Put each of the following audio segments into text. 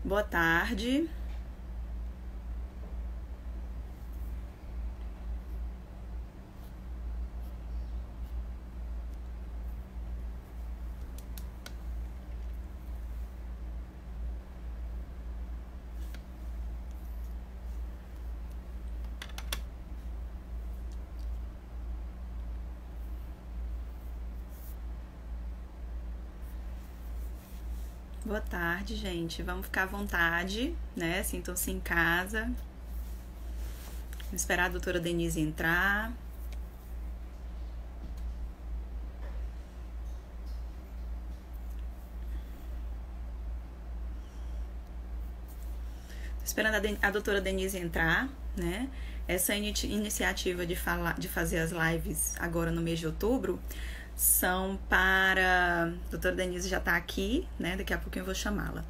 Boa tarde. Boa tarde, gente. Vamos ficar à vontade, né? Sintam-se em casa. Vamos esperar a doutora Denise entrar. Tô esperando a doutora Denise entrar, né? Essa iniciativa de fazer as lives agora no mês de outubro são para... A doutora Denise já está aqui, né? Daqui a pouco eu vou chamá-la.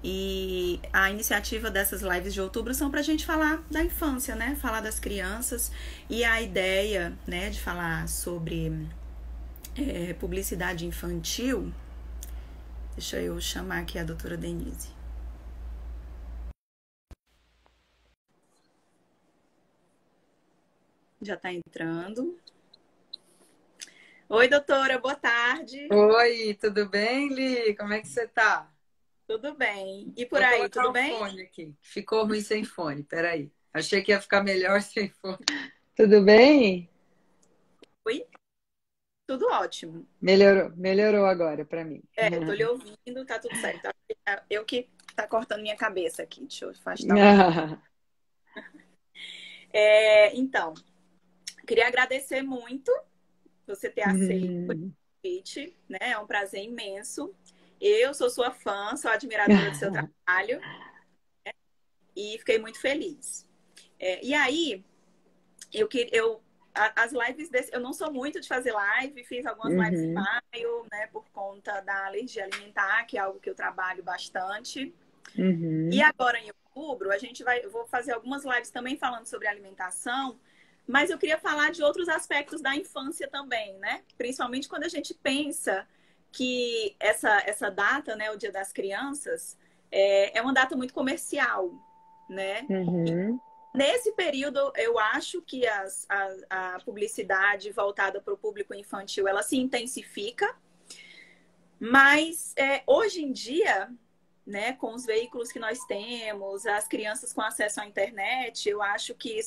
E a iniciativa dessas lives de outubro são para a gente falar da infância, né? Falar das crianças. E a ideia, né, de falar sobre publicidade infantil... Deixa eu chamar aqui a doutora Denise. Já está entrando. Oi, doutora, boa tarde. Oi, tudo bem, Li? Como é que você tá? Tudo bem? E por Vou aí, colocar tudo o bem? fone aqui. Ficou ruim sem fone, peraí. Achei que ia ficar melhor sem fone. Tudo bem? Oi? Tudo ótimo. Melhorou agora para mim. É, eu tô lhe ouvindo, tá tudo certo. Eu que tá cortando minha cabeça aqui. Deixa eu afastar um pouco. Então, queria agradecer muito você ter aceito o convite, né? É um prazer imenso. Eu sou sua fã, sou admiradora do seu trabalho e fiquei muito feliz. E aí, as lives eu não sou muito de fazer live, fiz algumas lives em Uhum, maio, né, por conta da alergia alimentar, que é algo que eu trabalho bastante. E uhum, agora em outubro, eu vou fazer algumas lives também falando sobre alimentação, mas eu queria falar de outros aspectos da infância também, né? Principalmente quando a gente pensa que essa data, né, o Dia das Crianças, é uma data muito comercial, né? uhum. Nesse período, eu acho que a publicidade voltada para o público infantil, ela se intensifica, mas hoje em dia, né, com os veículos que nós temos, as crianças com acesso à internet, eu acho que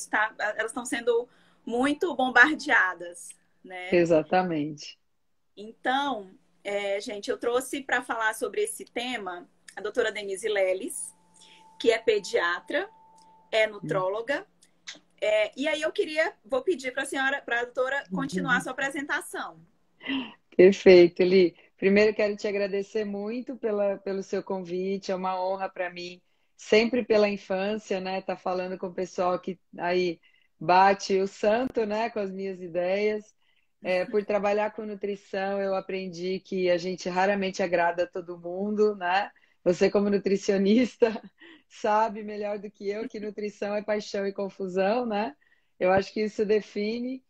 elas estão sendo muito bombardeadas, né? Exatamente. Então, gente, eu trouxe para falar sobre esse tema a doutora Denise Leles, que é pediatra, é nutróloga. E aí vou pedir para a senhora, para a doutora, continuar a sua apresentação. Perfeito, Li. Primeiro quero te agradecer muito pelo seu convite, é uma honra para mim, sempre pela infância, né? Tá falando com o pessoal que aí bate o santo, né? Com as minhas ideias. Por trabalhar com nutrição, eu aprendi que a gente raramente agrada a todo mundo, né? Você, como nutricionista, sabe melhor do que eu que nutrição é paixão e confusão, né? Eu acho que isso define.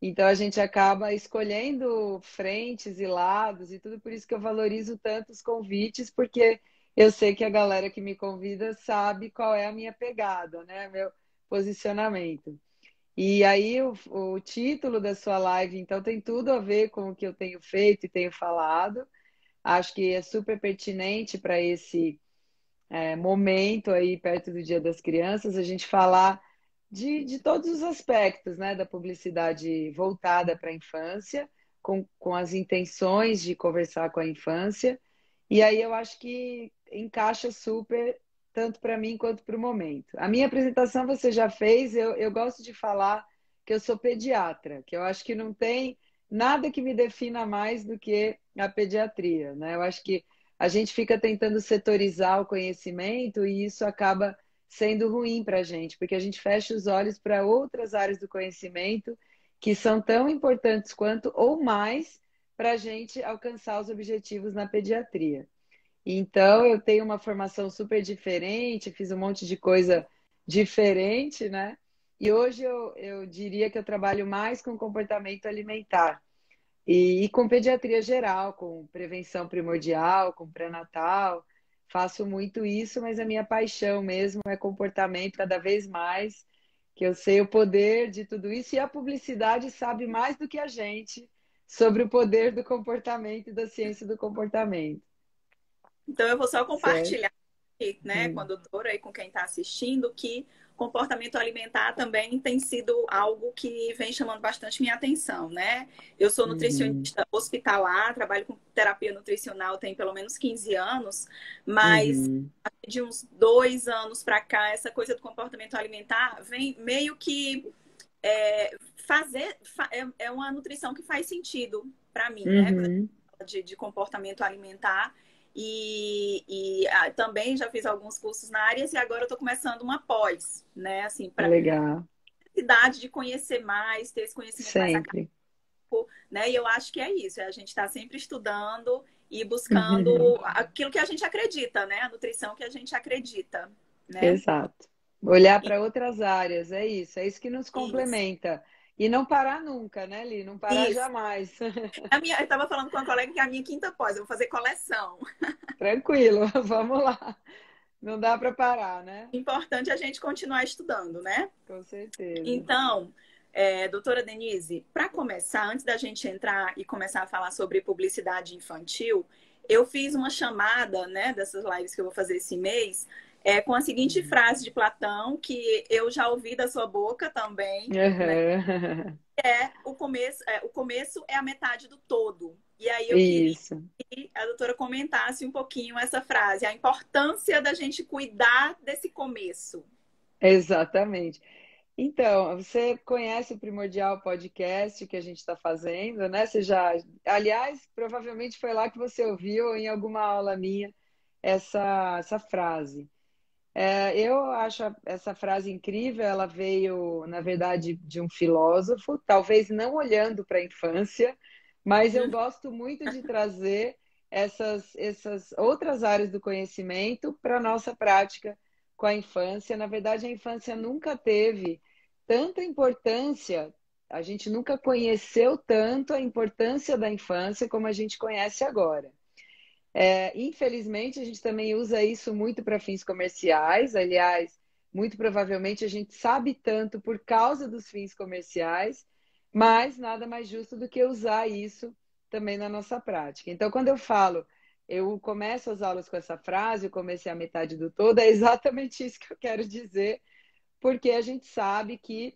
Então a gente acaba escolhendo frentes e lados e tudo por isso que eu valorizo tanto os convites, porque eu sei que a galera que me convida sabe qual é a minha pegada, né? Meu posicionamento. E aí o título da sua live, então, tem tudo a ver com o que eu tenho feito e tenho falado. Acho que é super pertinente para esse momento aí perto do Dia das Crianças, a gente falar de todos os aspectos, né, da publicidade voltada para a infância, com as intenções de conversar com a infância. E aí eu acho que encaixa super, tanto para mim quanto para o momento. A minha apresentação você já fez, eu gosto de falar que eu sou pediatra, que eu acho que não tem nada que me defina mais do que a pediatria, né? Eu acho que a gente fica tentando setorizar o conhecimento e isso acaba sendo ruim para a gente, porque a gente fecha os olhos para outras áreas do conhecimento que são tão importantes quanto ou mais para a gente alcançar os objetivos na pediatria. Então, eu tenho uma formação super diferente, fiz um monte de coisa diferente, né? E hoje eu diria que eu trabalho mais com comportamento alimentar. E com pediatria geral, com prevenção primordial, com pré-natal, faço muito isso, mas a minha paixão mesmo é comportamento cada vez mais, que eu sei o poder de tudo isso, e a publicidade sabe mais do que a gente sobre o poder do comportamento e da ciência do comportamento, Então, eu vou só certo? compartilhar aqui, né, com a doutora e com quem está assistindo, que comportamento alimentar também tem sido algo que vem chamando bastante minha atenção, né? Eu sou Uhum, nutricionista hospitalar, trabalho com terapia nutricional tem pelo menos 15 anos, mas uhum, de uns 2 anos para cá, essa coisa do comportamento alimentar vem meio que é uma nutrição que faz sentido para mim, né? Quando uhum. de comportamento alimentar. Também já fiz alguns cursos na área e agora eu estou começando uma pós, né? Assim, para Legal, necessidade de conhecer mais, ter esse conhecimento mais acadêmico, sempre. né? E eu acho que é isso, é a gente está sempre estudando e buscando aquilo que a gente acredita, né? A nutrição que a gente acredita, né? Exato. Olhar E, para outras áreas, é isso que nos isso. complementa. E não parar nunca, né, Li? Não parar Isso. jamais. Eu estava falando com uma colega que é a minha quinta pós, eu vou fazer coleção. Tranquilo, vamos lá. Não dá para parar, né? Importante a gente continuar estudando, né? Com certeza. Então, doutora Denise, para começar, antes da gente entrar e começar a falar sobre publicidade infantil, eu fiz uma chamada, né, dessas lives que eu vou fazer esse mês, com a seguinte Uhum. frase de Platão, que eu já ouvi da sua boca também, né? Aham. O começo é a metade do todo. E aí eu queria Isso, que a doutora comentasse um pouquinho essa frase, a importância da gente cuidar desse começo. exatamente. Então, você conhece o Primordial Podcast que a gente está fazendo, né? Você já, aliás, provavelmente foi lá que você ouviu em alguma aula minha essa frase. Eu acho essa frase incrível. Ela veio, na verdade, de um filósofo, talvez não olhando para a infância, mas eu gosto muito de trazer essas outras áreas do conhecimento para a nossa prática com a infância. Na verdade, a infância nunca teve tanta importância, a gente nunca conheceu tanto a importância da infância como a gente conhece agora. Infelizmente, a gente também usa isso muito para fins comerciais. Aliás, muito provavelmente a gente sabe tanto por causa dos fins comerciais, mas nada mais justo do que usar isso também na nossa prática. Então, quando eu falo, eu começo as aulas com essa frase, eu comecei a metade do todo, é exatamente isso que eu quero dizer, porque a gente sabe que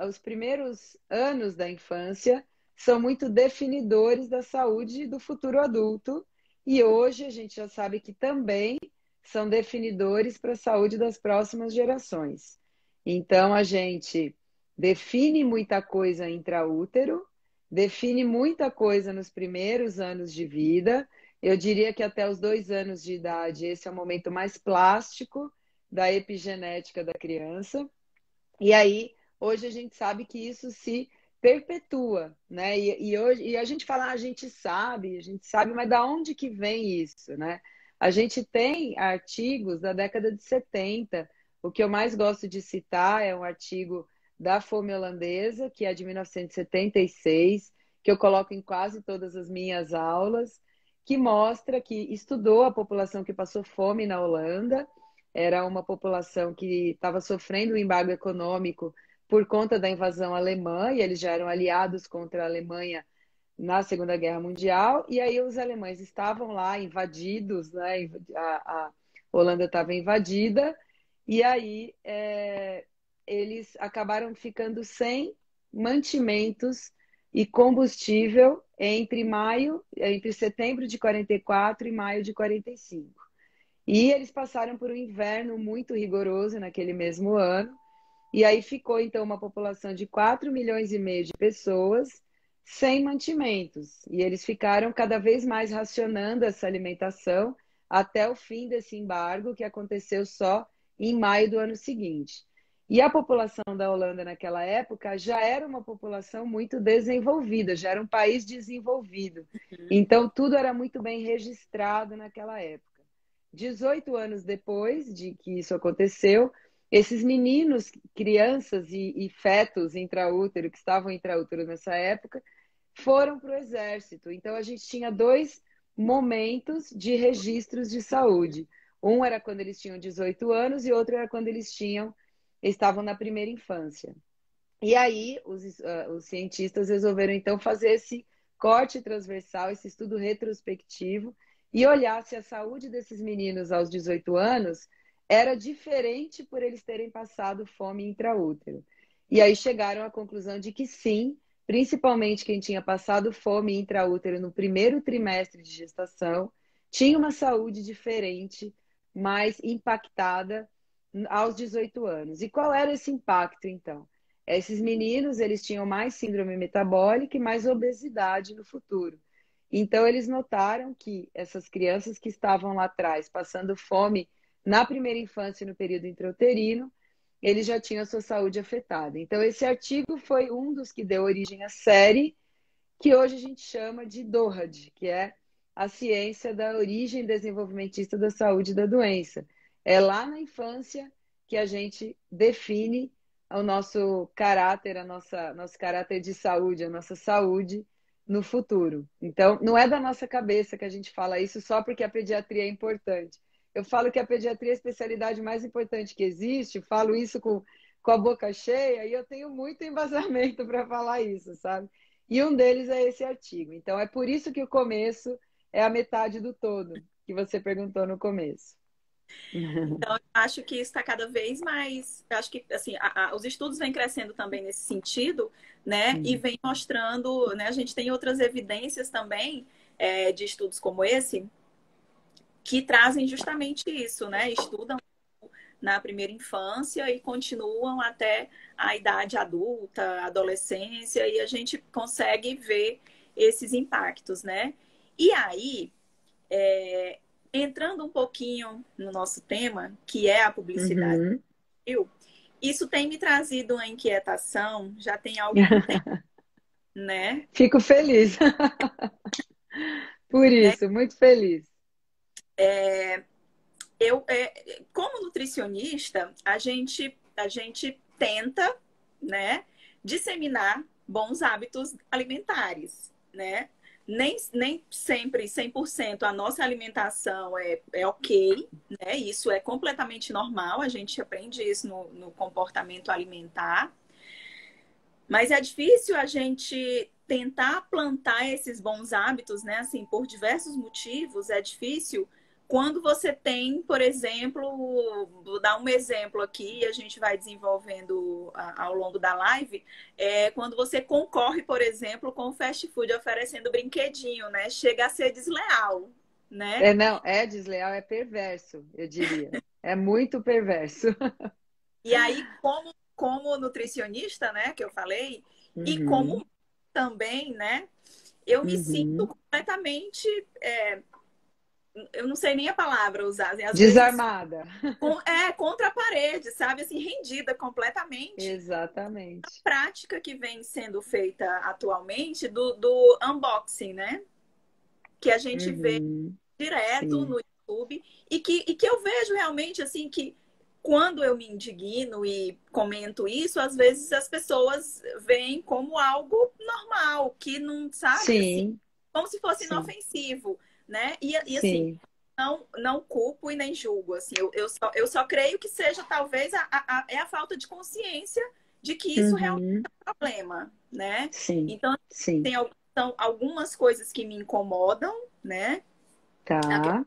os primeiros anos da infância são muito definidores da saúde do futuro adulto, e hoje a gente já sabe que também são definidores para a saúde das próximas gerações. Então, a gente define muita coisa intraútero, define muita coisa nos primeiros anos de vida. Eu diria que até os 2 anos de idade, esse é o momento mais plástico da epigenética da criança. E aí, hoje a gente sabe que isso se perpetua, né? E a gente fala, a gente sabe, mas da onde que vem isso, né? A gente tem artigos da década de 70. O que eu mais gosto de citar é um artigo da Fome Holandesa, que é de 1976, que eu coloco em quase todas as minhas aulas, que mostra que estudou a população que passou fome na Holanda. Era uma população que estava sofrendo um embargo econômico por conta da invasão alemã, e eles já eram aliados contra a Alemanha na Segunda Guerra Mundial, e aí os alemães estavam lá invadidos, né? A Holanda estava invadida, e aí eles acabaram ficando sem mantimentos e combustível entre setembro de 44 e maio de 45. E eles passaram por um inverno muito rigoroso naquele mesmo ano. E aí ficou, então, uma população de 4,5 milhões de pessoas sem mantimentos. E eles ficaram cada vez mais racionando essa alimentação até o fim desse embargo, que aconteceu só em maio do ano seguinte. E a população da Holanda naquela época já era uma população muito desenvolvida, já era um país desenvolvido. Então, tudo era muito bem registrado naquela época. 18 anos depois de que isso aconteceu, esses meninos, crianças e fetos intraútero, que estavam intraútero nessa época, foram para o exército. Então, a gente tinha dois momentos de registros de saúde. Um era quando eles tinham 18 anos e outro era quando estavam na primeira infância. E aí os cientistas resolveram então fazer esse corte transversal, esse estudo retrospectivo e olhar se a saúde desses meninos aos 18 anos era diferente por eles terem passado fome intraútero. E aí chegaram à conclusão de que sim, principalmente quem tinha passado fome intraútero no primeiro trimestre de gestação, tinha uma saúde diferente, mais impactada aos 18 anos. E qual era esse impacto, então? Esses meninos, eles tinham mais síndrome metabólica e mais obesidade no futuro. Então, eles notaram que essas crianças que estavam lá atrás, passando fome na primeira infância e no período intrauterino, eles já tinham a sua saúde afetada. Então, esse artigo foi um dos que deu origem à série, que hoje a gente chama de DOHAD, que é a ciência da origem desenvolvimentista da saúde e da doença. É lá na infância que a gente define o nosso caráter, nosso caráter de saúde, a nossa saúde no futuro. Então, não é da nossa cabeça que a gente fala isso só porque a pediatria é importante. Eu falo que a pediatria é a especialidade mais importante que existe, falo isso com a boca cheia e eu tenho muito embasamento para falar isso, sabe? E um deles é esse artigo. Então, é por isso que o começo é a metade do todo, que você perguntou no começo. Então, eu acho que isso está cada vez mais. Eu acho que assim, os estudos vêm crescendo também nesse sentido, né? E vem mostrando, né? A gente tem outras evidências também de estudos como esse que trazem justamente isso, né? Estudam na primeira infância e continuam até a idade adulta, adolescência, e a gente consegue ver esses impactos, né? E aí, entrando um pouquinho no nosso tema, que é a publicidade, isso tem me trazido uma inquietação já tem algum tempo, né? Fico feliz. Por né? isso, muito feliz. Como nutricionista, a gente tenta, né, disseminar bons hábitos alimentares, né? Nem sempre 100% a nossa alimentação é ok, né? Isso é completamente normal, a gente aprende isso no comportamento alimentar, mas é difícil a gente tentar plantar esses bons hábitos, né? Assim, por diversos motivos, é difícil quando você tem, por exemplo, vou dar um exemplo aqui e a gente vai desenvolvendo ao longo da live, quando você concorre, por exemplo, com o fast food oferecendo brinquedinho, né? Chega a ser desleal, né? Não, é desleal, é perverso, eu diria. É muito perverso. E aí, como nutricionista, né, que eu falei, e Uhum, como também, né, eu me sinto uhum. completamente, eu não sei nem a palavra usar, assim, às vezes Desarmada. contra a parede, sabe, assim, rendida completamente à Exatamente. prática que vem sendo feita atualmente do unboxing, né, que a gente vê Uhum, direto sim, no YouTube e que eu vejo realmente, assim, que quando eu me indigno e comento isso, às vezes as pessoas veem como algo normal, que não sabe, assim, sim, como se fosse sim, inofensivo, né? E assim, sim, não culpo e nem julgo, assim, eu só creio que seja talvez é a falta de consciência de que isso realmente uhum, é um problema, né? sim, Então, sim. tem algumas coisas que me incomodam, né? Tá,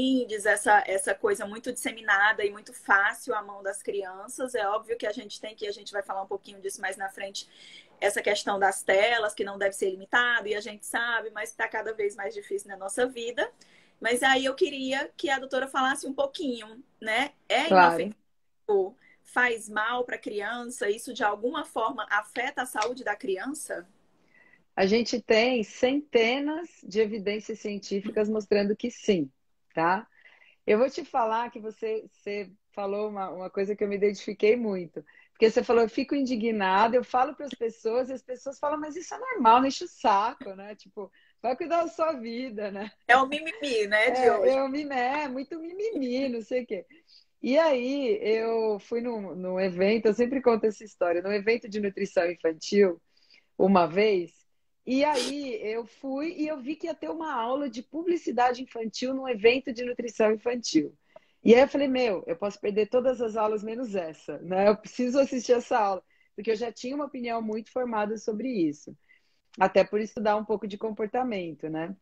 Indies, essa coisa muito disseminada e muito fácil à mão das crianças. É óbvio que a gente vai falar um pouquinho disso mais na frente, essa questão das telas, que não deve ser limitado, e a gente sabe, mas está cada vez mais difícil na nossa vida. Mas aí eu queria que a doutora falasse um pouquinho, né? É claro. inofensivo? Faz mal para a criança? Isso de alguma forma afeta a saúde da criança? A gente tem centenas de evidências científicas mostrando que sim, tá? Eu vou te falar que você falou uma coisa que eu me identifiquei muito. Porque você falou, eu fico indignada, eu falo para as pessoas, e as pessoas falam, mas isso é normal, não enche o saco, né? Tipo, vai cuidar da sua vida, né? É o mimimi, né, de hoje. Muito mimimi, não sei o quê. E aí, eu fui num evento, eu sempre conto essa história, num evento de nutrição infantil, uma vez, E aí eu fui e eu vi que ia ter uma aula de publicidade infantil num evento de nutrição infantil. E aí eu falei, meu, eu posso perder todas as aulas menos essa, né? Eu preciso assistir essa aula, porque eu já tinha uma opinião muito formada sobre isso, até por estudar um pouco de comportamento, né?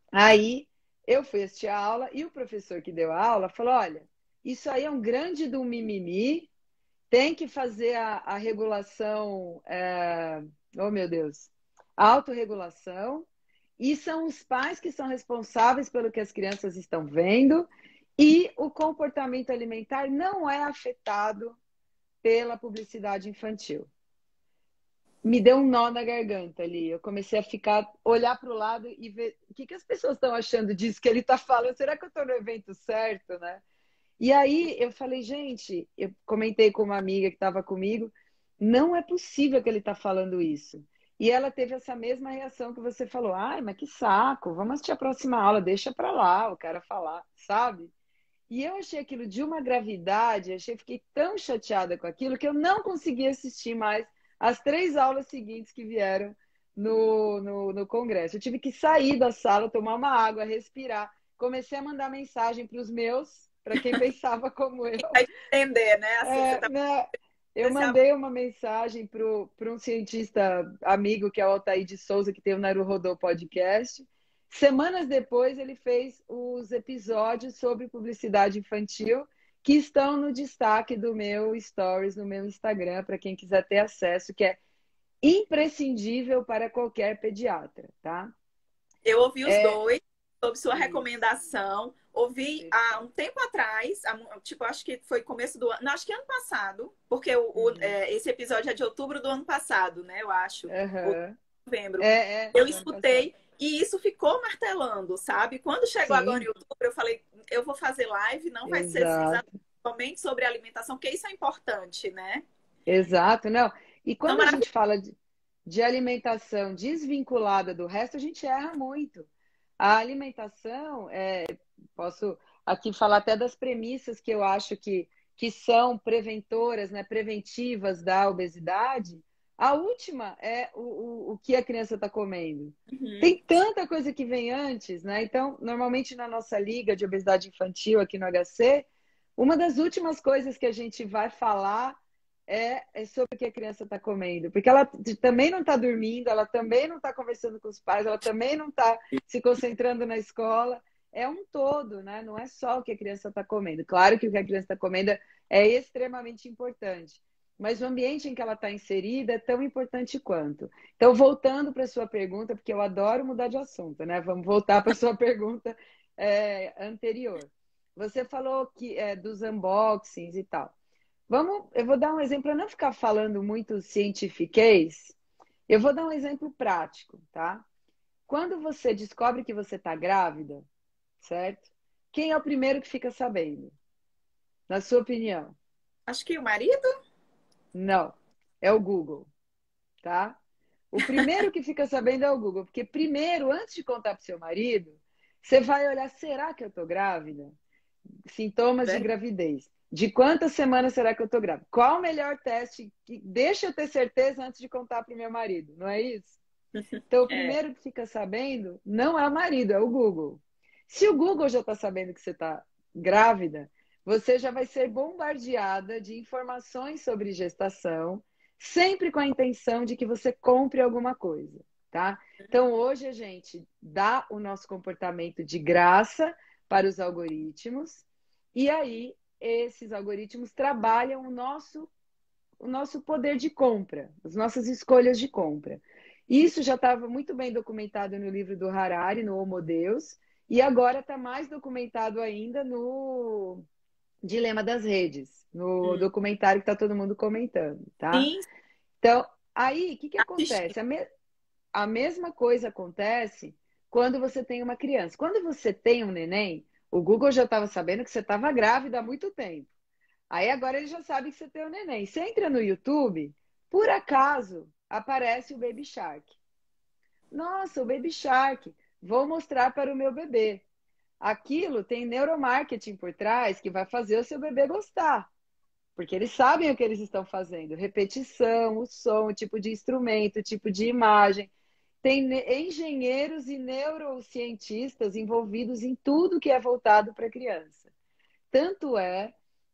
Aí eu fui assistir a aula e o professor que deu a aula falou, olha, isso aí é um grande do mimimi, tem que fazer a regulação, oh meu Deus, a autorregulação, e são os pais que são responsáveis pelo que as crianças estão vendo, e o comportamento alimentar não é afetado pela publicidade infantil. Me deu um nó na garganta ali. Eu comecei a olhar para o lado e ver o que as pessoas estão achando disso que ele está falando. Será que eu estou no evento certo, né? E aí eu falei, gente, eu comentei com uma amiga que estava comigo, não é possível que ele está falando isso. E ela teve essa mesma reação que você falou, ai, mas que saco, vamos assistir a próxima aula, deixa para lá o cara falar, sabe? E eu achei aquilo de uma gravidade, fiquei tão chateada com aquilo que eu não consegui assistir mais as 3 aulas seguintes que vieram no congresso. Eu tive que sair da sala, tomar uma água, respirar. Comecei a mandar mensagem para os meus, para quem pensava como eu. Vai entender, né? Assim, você tá... Né? Eu mandei uma mensagem para um cientista amigo, que é o Altair de Souza, que tem o Naruhodô Podcast. Semanas depois, ele fez os episódios sobre publicidade infantil, que estão no destaque do meu Stories, no meu Instagram, para quem quiser ter acesso, que é imprescindível para qualquer pediatra, tá? Eu ouvi os dois, sob sua Isso. recomendação. Ouvi há um tempo atrás, tipo, acho que foi começo do ano, não, acho que ano passado, porque esse episódio é de outubro do ano passado, né? Eu acho. Ou novembro. Eu escutei e isso ficou martelando, sabe? Quando chegou agora em outubro, eu falei, eu vou fazer live, não vai ser somente sobre alimentação, porque isso é importante, né? Exato, não. E quando a gente fala de alimentação desvinculada do resto, a gente erra muito. A alimentação, posso aqui falar até das premissas que eu acho que são preventoras, né, preventivas da obesidade. A última é o que a criança está comendo. Tem tanta coisa que vem antes, né? Então, normalmente na nossa liga de obesidade infantil aqui no HC, uma das últimas coisas que a gente vai falar é sobre o que a criança está comendo. Porque ela também não está dormindo, ela também não está conversando com os pais, ela também não está se concentrando na escola. É um todo, né? Não é só o que a criança está comendo. Claro que o que a criança está comendo é extremamente importante. Mas o ambiente em que ela está inserida é tão importante quanto. Então, voltando para a sua pergunta, porque eu adoro mudar de assunto, né? Vamos voltar para a sua pergunta anterior. Você falou que dos unboxings e tal. Eu vou dar um exemplo, para não ficar falando muito cientifiquez, eu vou dar um exemplo prático, tá? Quando você descobre que você está grávida, certo? Quem é o primeiro que fica sabendo? Na sua opinião? Acho que o marido? Não, é o Google, tá? O primeiro que fica sabendo é o Google, porque primeiro, antes de contar para o seu marido, você vai olhar, será que eu estou grávida? Sintomas de gravidez. De quantas semanas será que eu estou grávida? Qual o melhor teste que deixa eu ter certeza antes de contar para o meu marido? Não é isso? Então, o primeiro que fica sabendo não é o marido, é o Google. Se o Google já está sabendo que você está grávida, você já vai ser bombardeada de informações sobre gestação, sempre com a intenção de que você compre alguma coisa, tá? Então, hoje a gente dá o nosso comportamento de graça para os algoritmos, e aí esses algoritmos trabalham o nosso poder de compra, as nossas escolhas de compra. Isso já estava muito bem documentado no livro do Harari, no Homo Deus, e agora está mais documentado ainda no Dilema das Redes, no documentário que está todo mundo comentando, tá? Sim. Então, aí, o que acontece? A mesma coisa acontece quando você tem uma criança. Quando você tem um neném, o Google já estava sabendo que você estava grávida há muito tempo. Aí agora ele já sabe que você tem um neném. Você entra no YouTube, por acaso aparece o Baby Shark. Nossa, o Baby Shark, vou mostrar para o meu bebê. Aquilo tem neuromarketing por trás que vai fazer o seu bebê gostar. Porque eles sabem o que eles estão fazendo. Repetição, o som, o tipo de instrumento, o tipo de imagem. tem engenheiros e neurocientistas envolvidos em tudo que é voltado para a criança. Tanto é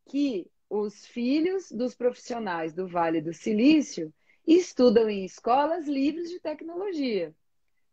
que os filhos dos profissionais do Vale do Silício estudam em escolas livres de tecnologia,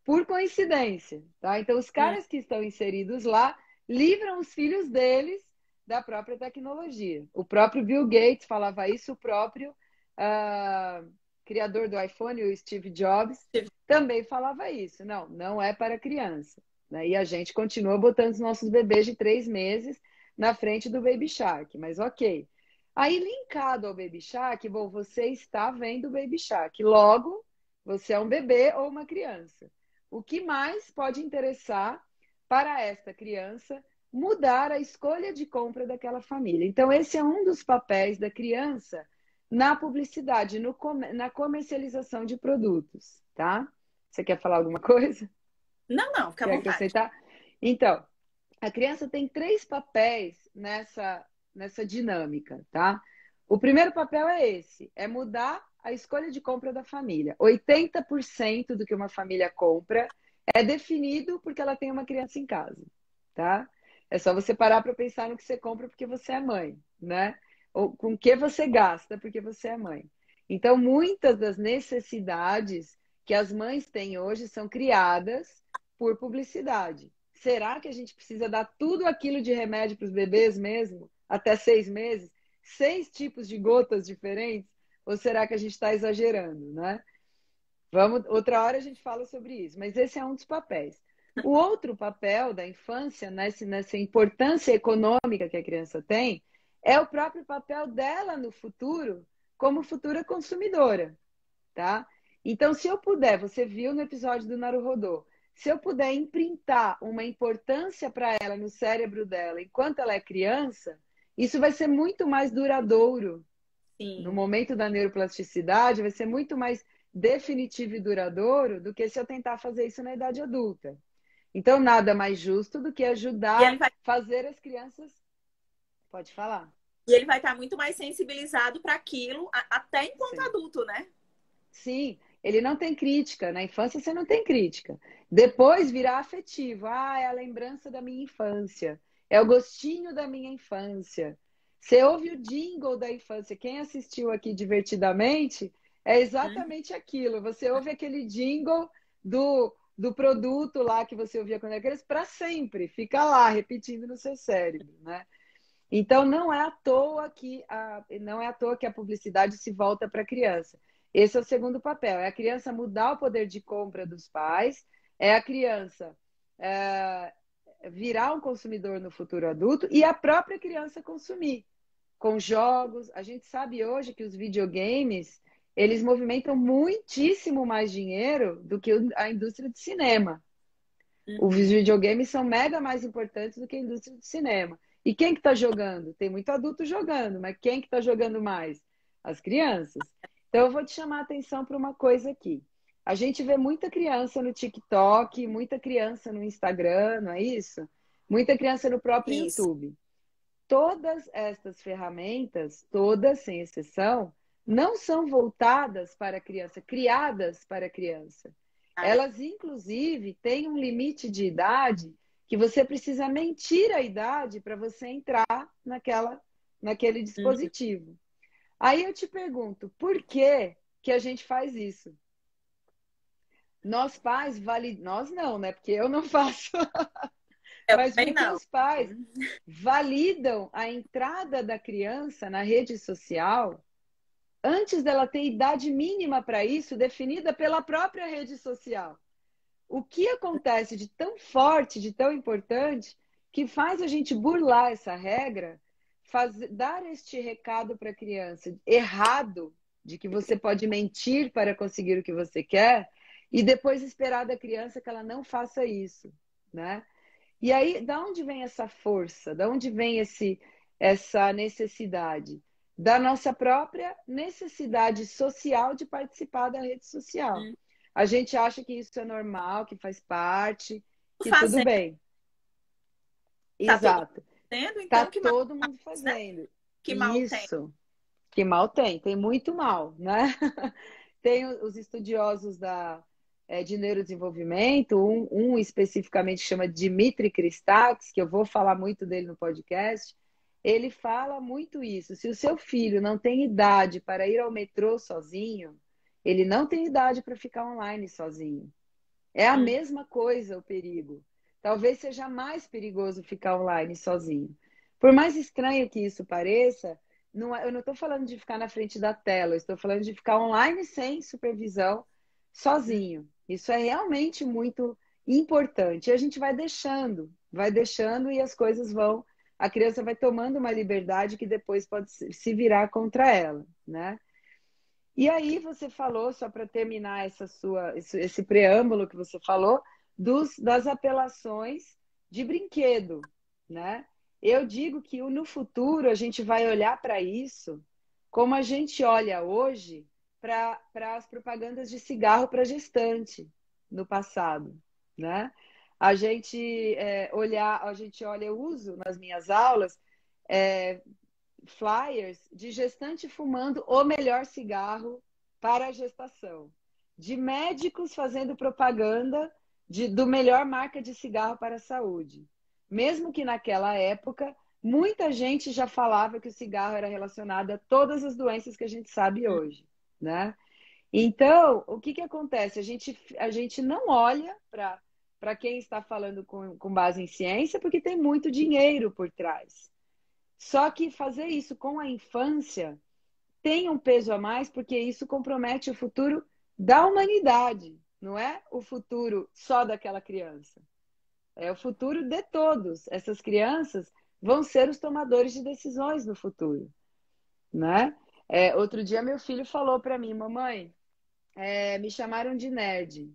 por coincidência, tá? Então, os Hum. caras que estão inseridos lá livram os filhos deles da própria tecnologia. O próprio Bill Gates falava isso, o próprio uh, criador do iPhone, o Steve Jobs, também falava isso. Não, não é para criança. Né? E a gente continua botando os nossos bebês de 3 meses na frente do Baby Shark, mas ok. Aí, linkado ao Baby Shark, bom, você está vendo o Baby Shark. Logo, você é um bebê ou uma criança. O que mais pode interessar para esta criança mudar a escolha de compra daquela família? Então, esse é um dos papéis da criança na publicidade, na comercialização de produtos, tá? Você quer falar alguma coisa? Não, não, fica à Quer vontade. acrescentar? Então, a criança tem 3 papéis nessa dinâmica, tá? O primeiro papel é esse, é mudar a escolha de compra da família. 80% do que uma família compra é definido porque ela tem uma criança em casa, tá? É só você parar para pensar no que você compra porque você é mãe, né? Ou com o que você gasta porque você é mãe. Então, muitas das necessidades que as mães têm hoje são criadas por publicidade. Será que a gente precisa dar tudo aquilo de remédio para os bebês mesmo? Até 6 meses? 6 tipos de gotas diferentes? Ou será que a gente está exagerando, né? Outra hora a gente fala sobre isso, mas esse é um dos papéis. O outro papel da infância, nessa importância econômica que a criança tem, é o próprio papel dela no futuro, como futura consumidora, tá? Então, se eu puder, você viu no episódio do Naruhodô, se eu puder imprintar uma importância para ela no cérebro dela enquanto ela é criança, isso vai ser muito mais duradouro. No Sim. momento da neuroplasticidade, vai ser muito mais definitivo e duradouro do que se eu tentar fazer isso na idade adulta. Então, nada mais justo do que E ajudar ele a vai, fazer as crianças. Pode falar. e ele vai estar muito mais sensibilizado para aquilo, até enquanto Sim. adulto, né? Sim, ele não tem crítica. Na infância você não tem crítica. Depois virá afetivo. Ah, é a lembrança da minha infância. É o gostinho da minha infância. Você ouve o jingle da infância. Quem assistiu aqui divertidamente é Uhum. exatamente aquilo. Você ouve aquele jingle do produto lá que você ouvia quando era criança para sempre. Fica lá, repetindo no seu cérebro, né? Então, não é à toa que a publicidade se volta para a criança. Esse é o segundo papel, é a criança mudar o poder de compra dos pais, é a criança é, virar um consumidor no futuro adulto e a própria criança consumir com jogos. A gente sabe hoje que os videogames, eles movimentam muitíssimo mais dinheiro do que a indústria de cinema. Os Uhum. videogames são mega mais importantes do que a indústria do cinema. E quem que está jogando? Tem muito adulto jogando, mas quem que está jogando mais? As crianças. Então eu vou te chamar a atenção para uma coisa aqui. A gente vê muita criança no TikTok, muita criança no Instagram, não é isso? Muita criança no próprio Isso. YouTube. Todas estas ferramentas, todas sem exceção, não são voltadas para a criança, criadas para a criança. Cara. Elas, inclusive, têm um limite de idade que você precisa mentir a idade para você entrar naquele Uhum. dispositivo. Aí eu te pergunto, por que que a gente faz isso? Nós pais nós não, né? Porque eu não faço. Eu Mas também porque não. os pais validam a entrada da criança na rede social antes dela ter idade mínima para isso, definida pela própria rede social. O que acontece de tão forte, de tão importante, que faz a gente burlar essa regra, dar este recado para a criança errado, de que você pode mentir para conseguir o que você quer, e depois esperar da criança que ela não faça isso, né? E aí, da onde vem essa força? Da onde vem essa necessidade? Da nossa própria necessidade social de participar da rede social. Uhum. A gente acha que isso é normal, que faz parte, que tudo Fazendo, bem. tá todo mundo Exato. fazendo, Tá então que mal todo mundo faz, né? fazendo. Que mal tem. Isso. Que mal tem, tem muito mal, né? Tem os estudiosos de neurodesenvolvimento, um especificamente chama Dimitri Christakis, que eu vou falar muito dele no podcast, ele fala muito isso. Se o seu filho não tem idade para ir ao metrô sozinho, ele não tem idade para ficar online sozinho. É a Hum, mesma coisa o perigo. Talvez seja mais perigoso ficar online sozinho. Por mais estranho que isso pareça, eu não estou falando de ficar na frente da tela, eu estou falando de ficar online sem supervisão, sozinho. Isso é realmente muito importante. E a gente vai deixando e as coisas vão. A criança vai tomando uma liberdade que depois pode se virar contra ela, né? E aí você falou, só para terminar esse preâmbulo que você falou, das apelações de brinquedo, né? Eu digo que no futuro a gente vai olhar para isso como a gente olha hoje para as propagandas de cigarro para gestante no passado, né? A gente olha, eu uso nas minhas aulas é, flyers de gestante fumando o melhor cigarro para a gestação, de médicos fazendo propaganda do melhor marca de cigarro para a saúde. Mesmo que naquela época, muita gente já falava que o cigarro era relacionado a todas as doenças que a gente sabe hoje, né? Então, o que acontece? A gente não olha para quem está falando com base em ciência, porque tem muito dinheiro por trás. Só que fazer isso com a infância tem um peso a mais, porque isso compromete o futuro da humanidade, não é o futuro só daquela criança. É o futuro de todos. Essas crianças vão ser os tomadores de decisões no futuro, né? Outro dia meu filho falou para mim, mamãe, me chamaram de nerd.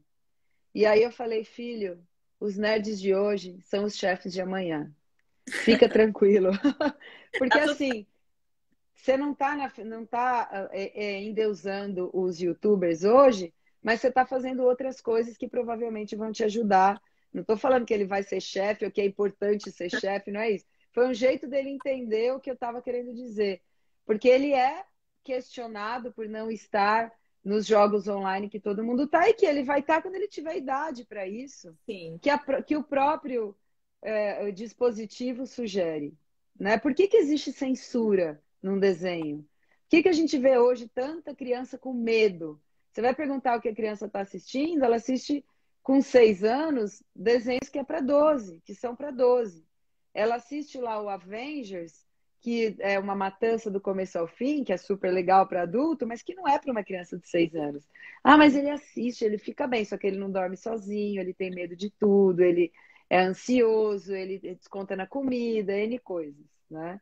E aí eu falei, filho, os nerds de hoje são os chefes de amanhã. Fica tranquilo. Porque tá tudo assim, você não tá endeusando os YouTubers hoje, mas você está fazendo outras coisas que provavelmente vão te ajudar. Não estou falando que ele vai ser chefe ou que é importante ser chefe, não é isso. Foi um jeito dele entender o que eu estava querendo dizer. Porque ele é questionado por não estar nos jogos online que todo mundo está e que ele vai estar quando ele tiver idade para isso, assim. que o próprio o dispositivo sugere. Né? Por que existe censura num desenho? Por que a gente vê hoje tanta criança com medo? Você vai perguntar o que a criança está assistindo, ela assiste com 6 anos desenhos que é para 12, que são para 12. Ela assiste lá o Avengers, que é uma matança do começo ao fim, que é super legal para adulto, mas que não é para uma criança de 6 anos. Ah, mas ele assiste, ele fica bem, só que ele não dorme sozinho, ele tem medo de tudo, ele é ansioso, ele desconta na comida, N coisas, né?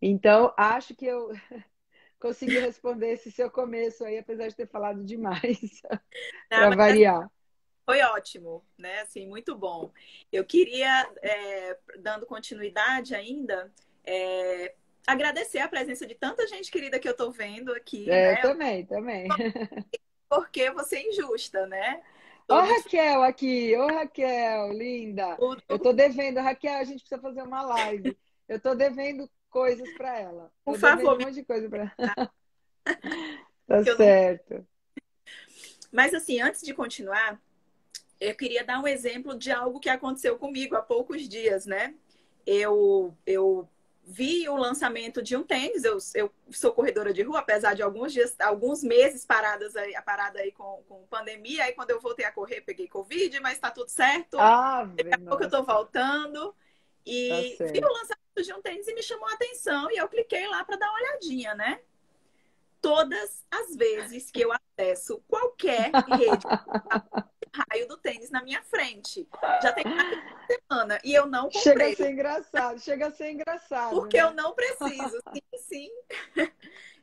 Então, acho que eu consegui responder esse seu começo aí, apesar de ter falado demais, Não, para mas variar. foi ótimo, né? Assim, muito bom. Eu queria, dando continuidade ainda, é, agradecer a presença de tanta gente querida que eu estou vendo aqui, Eu né? também, também. Porque você é injusta, né? Ó, Todo Raquel aqui, ô Raquel, linda. Eu tudo, tô devendo, Raquel, a gente precisa fazer uma live. Eu tô devendo coisas para ela. por Tô devendo favor, um monte de coisa para ela. Tá que eu não. certo. Mas assim, antes de continuar, eu queria dar um exemplo de algo que aconteceu comigo há poucos dias, né? Eu vi o lançamento de um tênis. Eu sou corredora de rua, apesar de alguns dias, alguns meses parada aí com pandemia. Aí quando eu voltei a correr, peguei Covid, mas tá tudo certo. Daqui Ave, a pouco eu tô nossa, voltando. tá E vi o certo. lançamento de um tênis e me chamou a atenção. E eu cliquei lá para dar uma olhadinha, né? Todas as vezes que eu acesso qualquer rede, raio do tênis na minha frente. Já tem mais de uma semana e eu não Chega a comprei. ser engraçado, chega a ser engraçado, Porque eu né? não preciso. Sim, sim.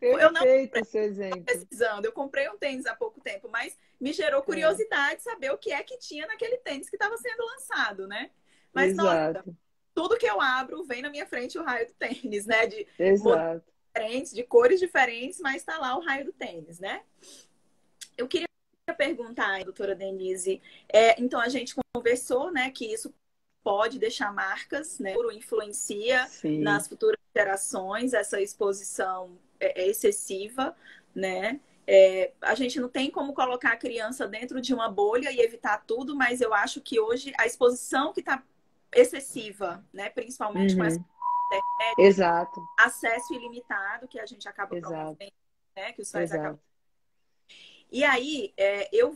Eu não Perfeito esse estou exemplo. precisando. Eu comprei um tênis há pouco tempo, mas me gerou É, curiosidade saber o que é que tinha naquele tênis que estava sendo lançado, né? Mas, nossa, exato, tudo que eu abro vem na minha frente o raio do tênis, né? De modelos exato. diferentes, de cores diferentes, mas está lá o raio do tênis, né? Eu queria perguntar, doutora Denise, então a gente conversou, né, que isso pode deixar marcas, né, influencia Sim, nas futuras gerações, essa exposição excessiva, né, A gente não tem como colocar a criança dentro de uma bolha e evitar tudo, mas eu acho que hoje a exposição que está excessiva, né? Principalmente com essa Uhum. internet, Exato, acesso ilimitado que a gente acaba exato, promovendo, né? Que os pais acabam. exato. E aí, eu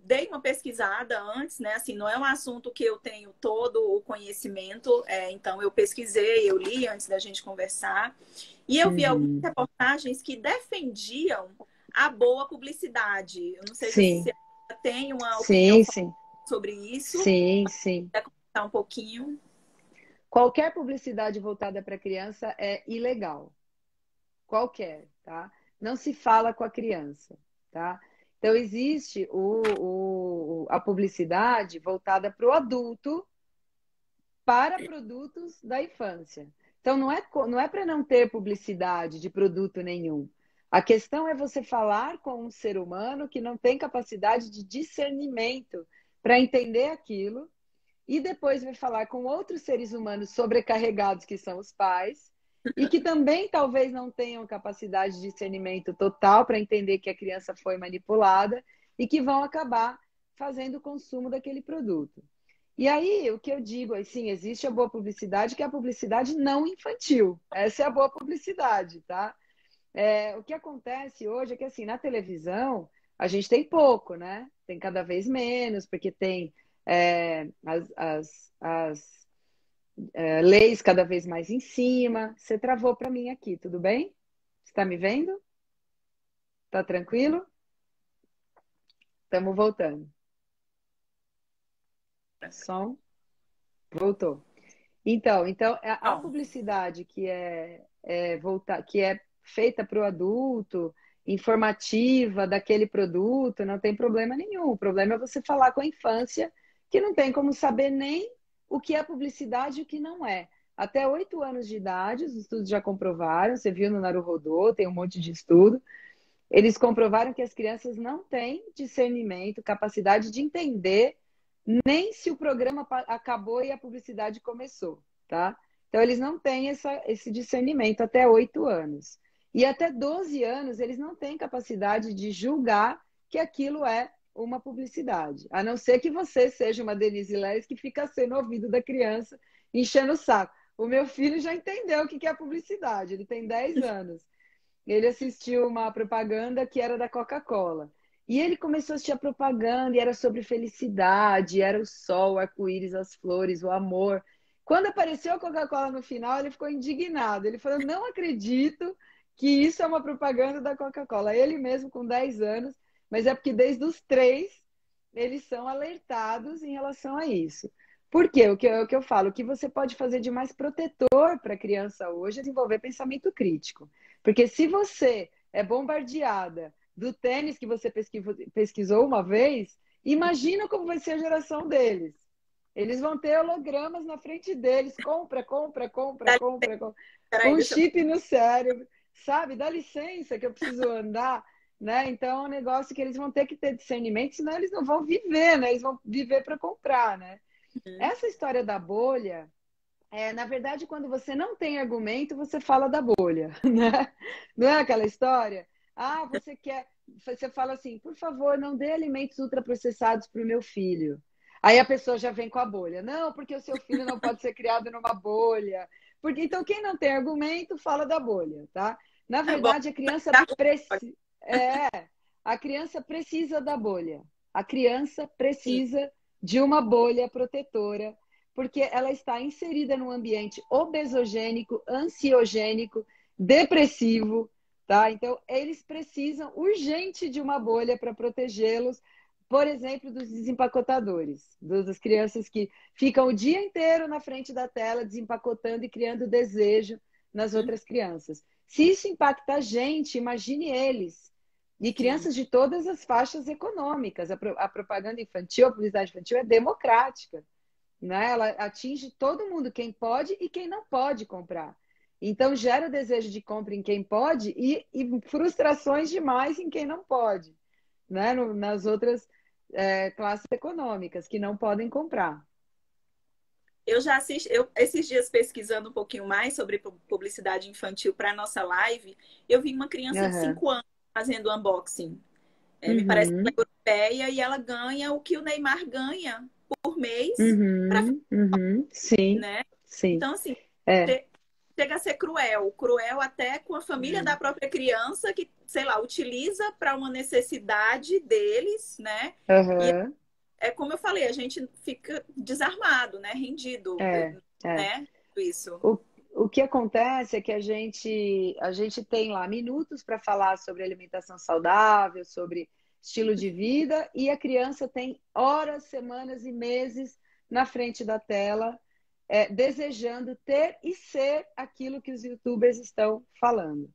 dei uma pesquisada antes, né? Assim, não é um assunto que eu tenho todo o conhecimento, então eu pesquisei, eu li antes da gente conversar, e eu vi algumas Uhum. reportagens que defendiam a boa publicidade. Eu não sei se Sim, você tem uma opinião sim, sim, sobre isso, sim, sim. quer comentar um pouquinho? Qualquer publicidade voltada para criança é ilegal. Qualquer, tá? Não se fala com a criança, tá? Então, existe a publicidade voltada para o adulto para produtos da infância. Então, não é para não ter publicidade de produto nenhum. A questão é você falar com um ser humano que não tem capacidade de discernimento para entender aquilo e depois vai falar com outros seres humanos sobrecarregados, que são os pais, e que também talvez não tenham capacidade de discernimento total para entender que a criança foi manipulada e que vão acabar fazendo o consumo daquele produto. E aí, o que eu digo, assim, existe a boa publicidade, que é a publicidade não infantil. Essa é a boa publicidade, tá? O que acontece hoje é que, assim, na televisão, a gente tem pouco, né? Tem cada vez menos, porque tem as leis cada vez mais em cima. Você travou para mim aqui, tudo bem? Você está me vendo? Tá tranquilo? Estamos voltando. Som, voltou. Então a Bom, publicidade que é feita para o adulto, informativa daquele produto, não tem problema nenhum. O problema é você falar com a infância, que não tem como saber nem o que é publicidade e o que não é. Até 8 anos de idade, os estudos já comprovaram, você viu no Naruhodô, tem um monte de estudo. Eles comprovaram que as crianças não têm discernimento, capacidade de entender nem se o programa acabou e a publicidade começou, tá? Então, eles não têm esse discernimento até 8 anos. E até 12 anos, eles não têm capacidade de julgar que aquilo é uma publicidade. A não ser que você seja uma Denise Leres que fica sendo ouvido da criança, enchendo o saco. O meu filho já entendeu o que é publicidade, ele tem 10 anos. Ele assistiu uma propaganda que era da Coca-Cola. E ele começou a assistir a propaganda e era sobre felicidade, era o sol, o arco-íris, as flores, o amor. Quando apareceu a Coca-Cola no final, ele ficou indignado. Ele falou: Não acredito que isso é uma propaganda da Coca-Cola. Ele mesmo, com 10 anos, mas é porque desde os 3 eles são alertados em relação a isso. Por quê? O que eu falo, o que você pode fazer de mais protetor para a criança hoje é desenvolver pensamento crítico. Porque se você é bombardeada do tênis que você pesquisou uma vez, imagina como vai ser a geração deles. Eles vão ter hologramas na frente deles. Compra, compra, compra, compra, compra. peraí, Com deixa eu... chip no cérebro. Sabe? Dá licença que eu preciso andar. Né? Então, é um negócio que eles vão ter que ter discernimento, senão eles não vão viver, né? Eles vão viver para comprar, né? Essa história da bolha, na verdade, quando você não tem argumento, você fala da bolha, né? Não é aquela história? Ah, você fala assim, por favor, não dê alimentos ultraprocessados para o meu filho. Aí a pessoa já vem com a bolha. Não, porque o seu filho não pode ser criado numa bolha. Porque então quem não tem argumento fala da bolha, tá? Na Tá bom, verdade, tá. a criança precisa da bolha. A criança precisa de uma bolha protetora porque ela está inserida num ambiente obesogênico, ansiogênico, depressivo, tá? Então, eles precisam urgente de uma bolha para protegê-los, por exemplo, dos desempacotadores, das crianças que ficam o dia inteiro na frente da tela desempacotando e criando desejo nas outras crianças. Se isso impacta a gente, imagine eles. E Sim. crianças de todas as faixas econômicas. A propaganda infantil, a publicidade infantil é democrática, né? Ela atinge todo mundo, quem pode e quem não pode comprar. Então, gera o desejo de compra em quem pode e frustrações demais em quem não pode, né? Nas outras classes econômicas que não podem comprar. Eu já assisti, esses dias pesquisando um pouquinho mais sobre publicidade infantil para nossa live, eu vi uma criança de Uhum. 5 anos fazendo unboxing. Me parece que ela Uhum, é europeia e ela ganha o que o Neymar ganha por mês, uhum, uhum. Sim, né? sim. Então, assim, É, che- chega a ser cruel. Cruel até com a família da é. própria criança que, sei lá, utiliza para uma necessidade deles, né? E Aham, é como eu falei, a gente fica desarmado, né? Rendido, é. né? Isso. O, o que acontece é que a gente tem lá minutos para falar sobre alimentação saudável, sobre estilo de vida, e a criança tem horas, semanas e meses na frente da tela, desejando ter e ser aquilo que os YouTubers estão falando.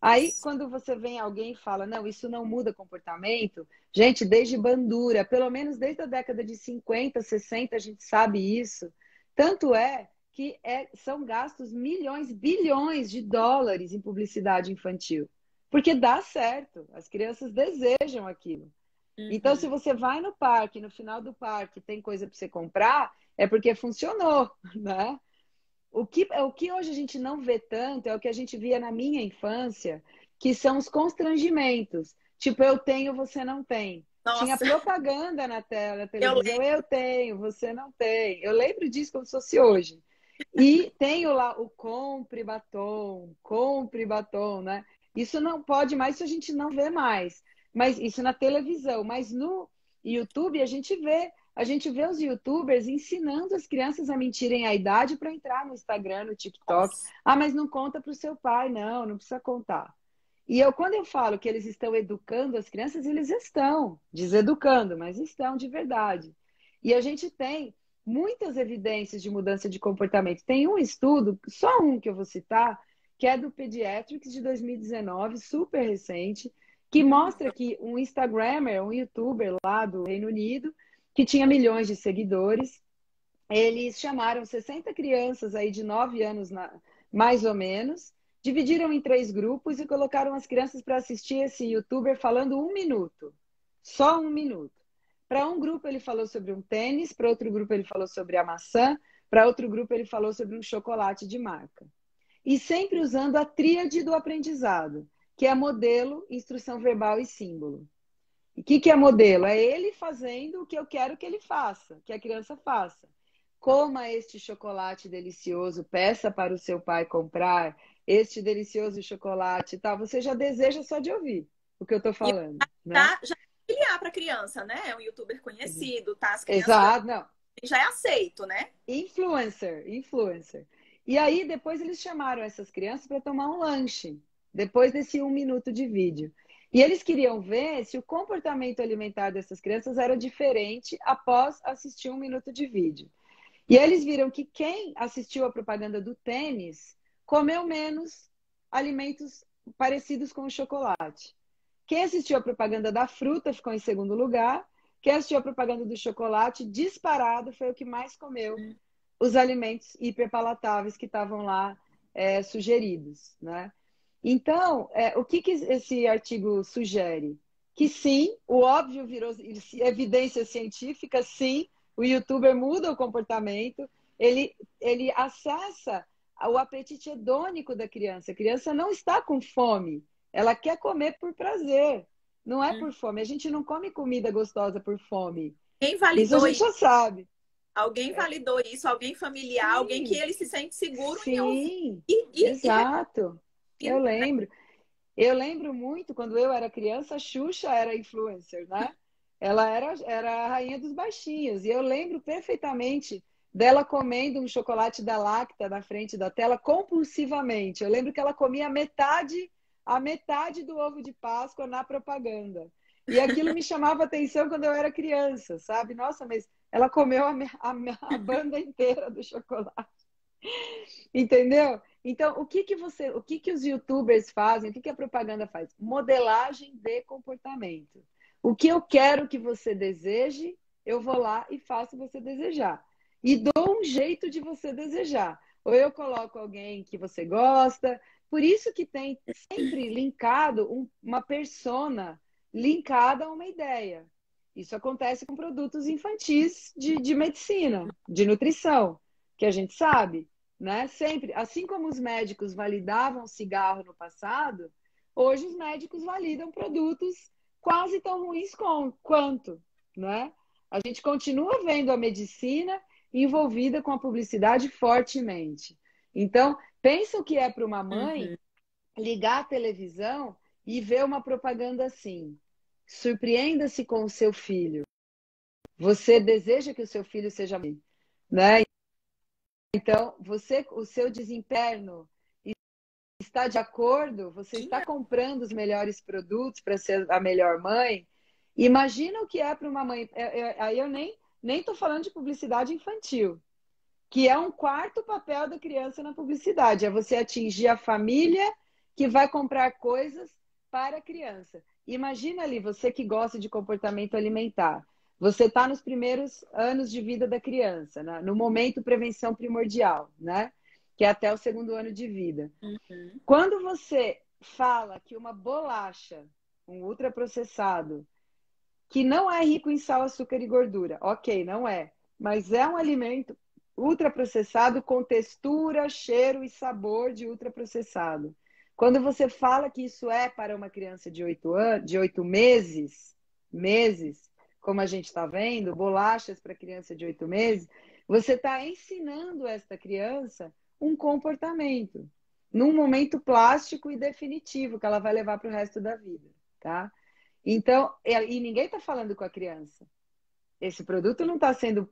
Aí, Isso. quando você vem alguém e fala, não, isso não muda comportamento, gente, desde Bandura, pelo menos desde a década de 50, 60, a gente sabe isso. Tanto é que são gastos milhões, bilhões de dólares em publicidade infantil. Porque dá certo, as crianças desejam aquilo. Então, se Uhum. você vai no parque, no final do parque tem coisa para você comprar, é porque funcionou, né? O que hoje a gente não vê tanto é o que a gente via na minha infância, que são os constrangimentos. Tipo, eu tenho, você não tem. Tinha Nossa, propaganda na tela, na eu televisão, lembro. eu tenho, você não tem. Eu lembro disso como se fosse hoje. E tenho lá o compre batom, né? Isso não pode mais, isso a gente não vê mais. Mas isso na televisão, mas no YouTube a gente vê os YouTubers ensinando as crianças a mentirem a idade para entrar no Instagram, no TikTok. Nossa. Ah, mas não conta para o seu pai, não, não precisa contar. Quando eu falo que eles estão educando as crianças, eles estão deseducando, mas estão de verdade. E a gente tem muitas evidências de mudança de comportamento. Tem um estudo, só um que eu vou citar, que é do Pediatrics de 2019, super recente, que mostra que um Instagrammer, um YouTuber lá do Reino Unido, que tinha milhões de seguidores, eles chamaram 60 crianças aí de 9 anos, mais ou menos, dividiram em três grupos e colocaram as crianças para assistir esse youtuber falando 1 minuto. Só 1 minuto. Para um grupo ele falou sobre um tênis, para outro grupo ele falou sobre a maçã, para outro grupo ele falou sobre um chocolate de marca. E sempre usando a tríade do aprendizado, que é modelo, instrução verbal e símbolo. E o que é modelo? É ele fazendo o que eu quero que ele faça, que a criança faça. Coma este chocolate delicioso, peça para o seu pai comprar este delicioso chocolate e tal. Você já deseja só de ouvir o que eu estou E falando, né? já familiar para criança, né? É um youtuber conhecido, tá? As crianças Exato, não. já é aceito, né? Influencer, influencer. E aí depois eles chamaram essas crianças para tomar um lanche, depois desse 1 minuto de vídeo. E eles queriam ver se o comportamento alimentar dessas crianças era diferente após assistir 1 minuto de vídeo. E eles viram que quem assistiu a propaganda do tênis comeu menos alimentos parecidos com o chocolate. Quem assistiu a propaganda da fruta ficou em segundo lugar. Quem assistiu a propaganda do chocolate, disparado, foi o que mais comeu os alimentos hiperpalatáveis que estavam lá sugeridos, né? Então, o que esse artigo sugere? Que sim, o óbvio virou evidência científica, sim, o youtuber muda o comportamento, ele acessa o apetite hedônico da criança. A criança não está com fome, ela quer comer por prazer, não é por fome. A gente não come comida gostosa por fome. Quem Isso a validou gente isso? já sabe. Alguém validou isso? Alguém familiar? Alguém que Sim, ele se sente seguro em ouvir sim, e exato. Eu repetindo, né? lembro. Eu lembro muito, quando eu era criança, a Xuxa era influencer, né? Ela era a rainha dos baixinhos. E eu lembro perfeitamente dela comendo um chocolate da Lacta na frente da tela compulsivamente. Eu lembro que ela comia a metade do ovo de Páscoa na propaganda. E aquilo me chamava atenção quando eu era criança, sabe? Nossa, mas ela comeu a banda inteira do chocolate. Entendeu? Então, o que os YouTubers fazem? O que a propaganda faz? Modelagem de comportamento. O que eu quero que você deseje, eu vou lá e faço você desejar. E dou um jeito de você desejar. Ou eu coloco alguém que você gosta. Por isso que tem sempre linkado uma persona linkada a uma ideia. Isso acontece com produtos infantis de medicina, de nutrição, que a gente sabe, né? Sempre, assim como os médicos validavam cigarro no passado, hoje os médicos validam produtos quase tão ruins quanto, né? A gente continua vendo a medicina envolvida com a publicidade fortemente. Então, pensa o que é para uma mãe Uhum. ligar a televisão e ver uma propaganda assim. Surpreenda-se com o seu filho. Você deseja que o seu filho seja bem, né? Então, o seu desempenho está de acordo, você está comprando os melhores produtos para ser a melhor mãe. Imagina o que é para uma mãe. Aí eu nem estou falando de publicidade infantil, que é um quarto papel da criança na publicidade, é você atingir a família que vai comprar coisas para a criança. Imagina ali, você que gosta de comportamento alimentar. Você está nos primeiros anos de vida da criança, né? No momento prevenção primordial, né? Que é até o segundo ano de vida. Uhum. Quando você fala que uma bolacha, um ultraprocessado, que não é rico em sal, açúcar e gordura, ok, não é, mas é um alimento ultraprocessado com textura, cheiro e sabor de ultraprocessado. Quando você fala que isso é para uma criança de 8 anos, de 8 meses, como a gente está vendo, bolachas para criança de 8 meses, você está ensinando esta criança um comportamento, num momento plástico e definitivo que ela vai levar para o resto da vida, tá? Então, e ninguém está falando com a criança. Esse produto não está sendo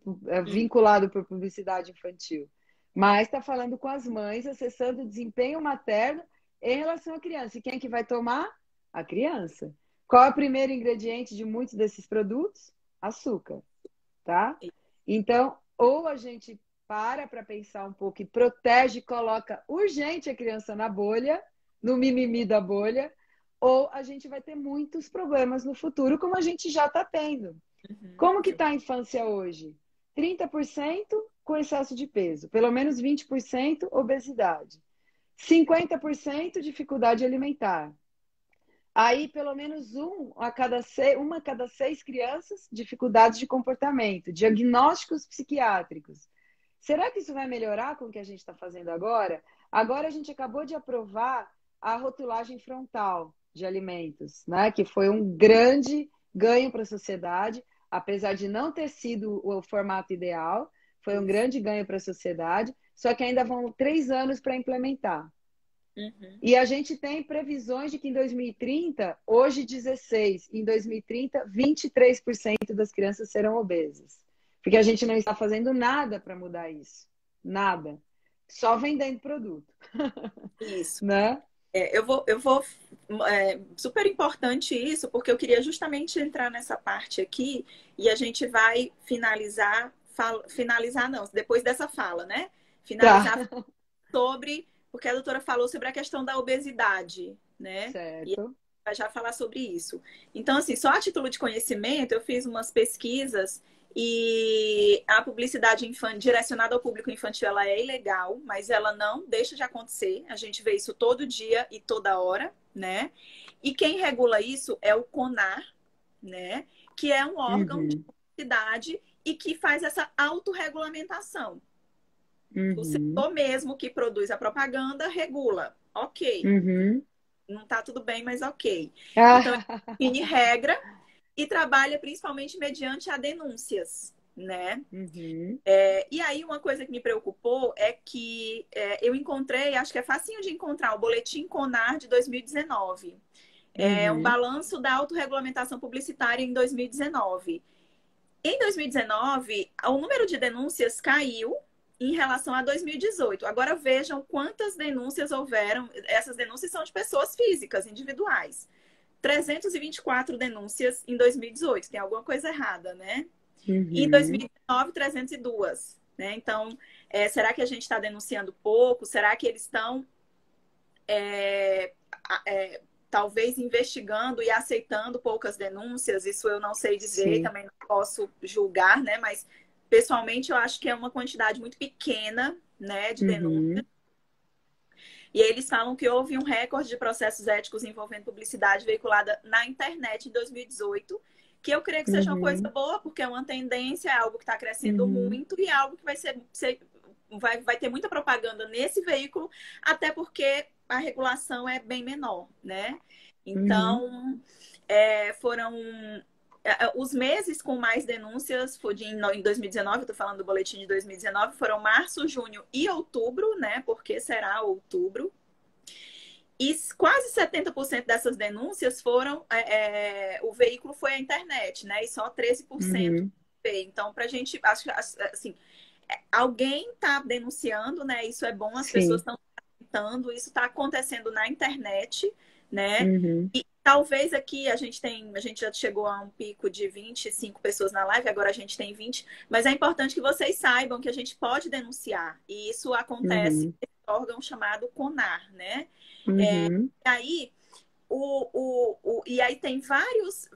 vinculado por publicidade infantil, mas está falando com as mães, acessando o desempenho materno em relação à criança. E quem é que vai tomar? A criança. Qual é o primeiro ingrediente de muitos desses produtos? Açúcar, tá? Então, ou a gente para pensar um pouco e protege, coloca urgente a criança na bolha, no mimimi da bolha, ou a gente vai ter muitos problemas no futuro, como a gente já está tendo. Uhum. Como que está a infância hoje? 30% com excesso de peso, pelo menos 20% obesidade, 50% dificuldade alimentar. Aí, pelo menos uma a cada seis crianças, dificuldades de comportamento, diagnósticos psiquiátricos. Será que isso vai melhorar com o que a gente está fazendo agora? Agora a gente acabou de aprovar a rotulagem frontal de alimentos, né? Que foi um grande ganho para a sociedade, apesar de não ter sido o formato ideal, foi um grande ganho para a sociedade, só que ainda vão 3 anos para implementar. Uhum. E a gente tem previsões de que em 2030, hoje 16, em 2030, 23% das crianças serão obesas. Porque a gente não está fazendo nada para mudar isso. Nada. Só vendendo produto. Isso. Né? Super importante isso, porque eu queria justamente entrar nessa parte aqui e a gente vai finalizar não, depois dessa fala, né? Tá. Finalizar sobre, porque a doutora falou sobre a questão da obesidade, né? E Certo. vai já falar sobre isso. Então, assim, só a título de conhecimento, eu fiz umas pesquisas e a publicidade direcionada ao público infantil, ela é ilegal, mas ela não deixa de acontecer. A gente vê isso todo dia e toda hora, né? E quem regula isso é o CONAR, né? Que é um órgão de Uhum. publicidade e que faz essa autorregulamentação. O Uhum. setor mesmo que produz a propaganda regula. Ok. Uhum. Não está tudo bem, mas ok. Então, Ah. define regra e trabalha principalmente mediante a denúncias, né? Uhum. E aí, uma coisa que me preocupou é que eu encontrei, acho que é facinho de encontrar, o Boletim CONAR de 2019. É um Uhum. balanço da autorregulamentação publicitária em 2019. Em 2019, o número de denúncias caiu em relação a 2018. Agora vejam quantas denúncias houveram. Essas denúncias são de pessoas físicas, individuais. 324 denúncias em 2018. Tem alguma coisa errada, né? E em Uhum. 2019, 302. Né? Então, será que a gente está denunciando pouco? Será que eles estão talvez investigando e aceitando poucas denúncias? Isso eu não sei dizer, Sim. também não posso julgar, né? Mas pessoalmente eu acho que é uma quantidade muito pequena, né, de denúncias. Uhum. E eles falam que houve um recorde de processos éticos envolvendo publicidade veiculada na internet em 2018, que eu creio que seja uma coisa Uhum. boa, porque é uma tendência, é algo que está crescendo Uhum. muito e é algo que vai ser vai ter muita propaganda nesse veículo, até porque a regulação é bem menor, né? Uhum. Então, foram os meses com mais denúncias em 2019, eu estou falando do boletim de 2019, foram março, junho e outubro, né? Porque será outubro. E quase 70% dessas denúncias foram. O veículo foi a internet, né? E só 13% Uhum. veio. Então, para a gente. Acho que assim, alguém está denunciando, né? Isso é bom, as pessoas Sim. estão tentando, isso está acontecendo na internet, né? Uhum. E talvez aqui a gente já chegou a um pico de 25 pessoas na live, agora a gente tem 20, mas é importante que vocês saibam que a gente pode denunciar. E isso acontece Uhum. nesse órgão chamado CONAR, né? Uhum. E aí, e aí tem vários,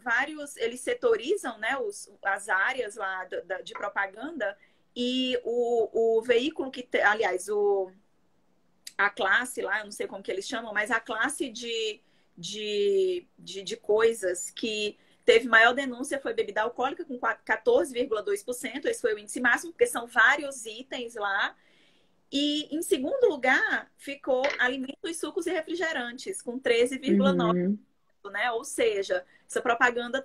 eles setorizam, né, as áreas lá de propaganda, e o veículo aliás, a classe lá, eu não sei como que eles chamam, mas a classe de coisas que teve maior denúncia foi bebida alcoólica, com 14,2%, esse foi o índice máximo, porque são vários itens lá. E em segundo lugar ficou alimentos, sucos e refrigerantes, com 13,9%, Uhum. né? Ou seja, essa propaganda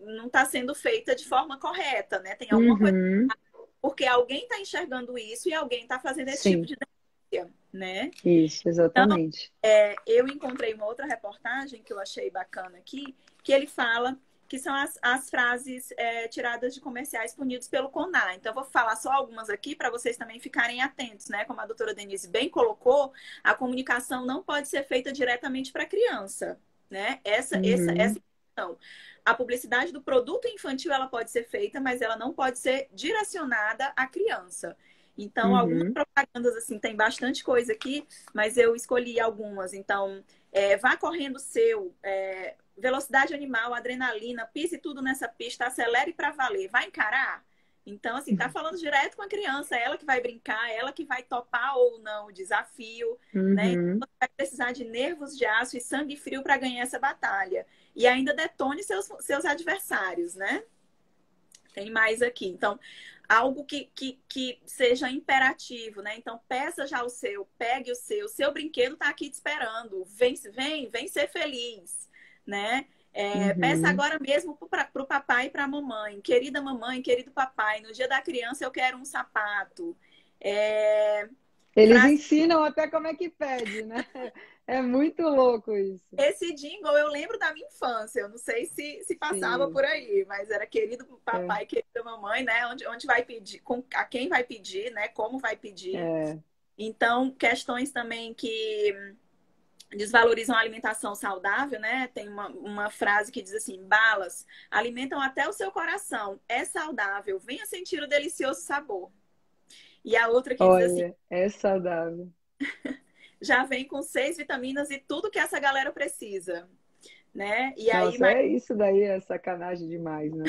não está sendo feita de forma correta, né? Tem alguma coisa, Uhum. porque alguém está enxergando isso e alguém está fazendo esse tipo Sim, de denúncia, né? isso, Então, exatamente. eu encontrei uma outra reportagem que eu achei bacana aqui, que ele fala que são as frases tiradas de comerciais punidos pelo CONAR. Então, eu vou falar só algumas aqui para vocês também ficarem atentos, né? Como a doutora Denise bem colocou, a comunicação não pode ser feita diretamente para a criança, né? Essa Uhum. questão. A publicidade do produto infantil ela pode ser feita, mas ela não pode ser direcionada à criança. Então, algumas Uhum. propagandas, assim, tem bastante coisa aqui, mas eu escolhi algumas. Então, vá correndo seu, velocidade animal, adrenalina, pise tudo nessa pista, acelere para valer, vai encarar? Então, assim, tá falando direto com a criança, ela que vai brincar, ela que vai topar ou não o desafio, né? Então, Uhum. você vai precisar de nervos de aço e sangue frio para ganhar essa batalha. E ainda detone seus adversários, né? Tem mais aqui. Então, algo que seja imperativo, né? Então, peça já o seu, pegue o seu brinquedo está aqui te esperando. Vem ser feliz, né? Peça Uhum. agora mesmo para o papai e para a mamãe. Querida mamãe, querido papai, no dia da criança eu quero um sapato. É, Eles frase ensinam até como é que pede, né? É muito louco isso. Esse jingle eu lembro da minha infância. Eu não sei se passava Sim. por aí, mas era querido É, papai, querida mamãe, né? Onde vai pedir, a quem vai pedir, né? Como vai pedir. é. Então, questões também que desvalorizam a alimentação saudável, né? Tem uma frase que diz assim: balas alimentam até o seu coração. É saudável, venha sentir o delicioso sabor. E a outra que diz assim: Olha, é saudável. já vem com 6 vitaminas e tudo que essa galera precisa, né? E aí, Nossa, é isso daí, é sacanagem demais, né?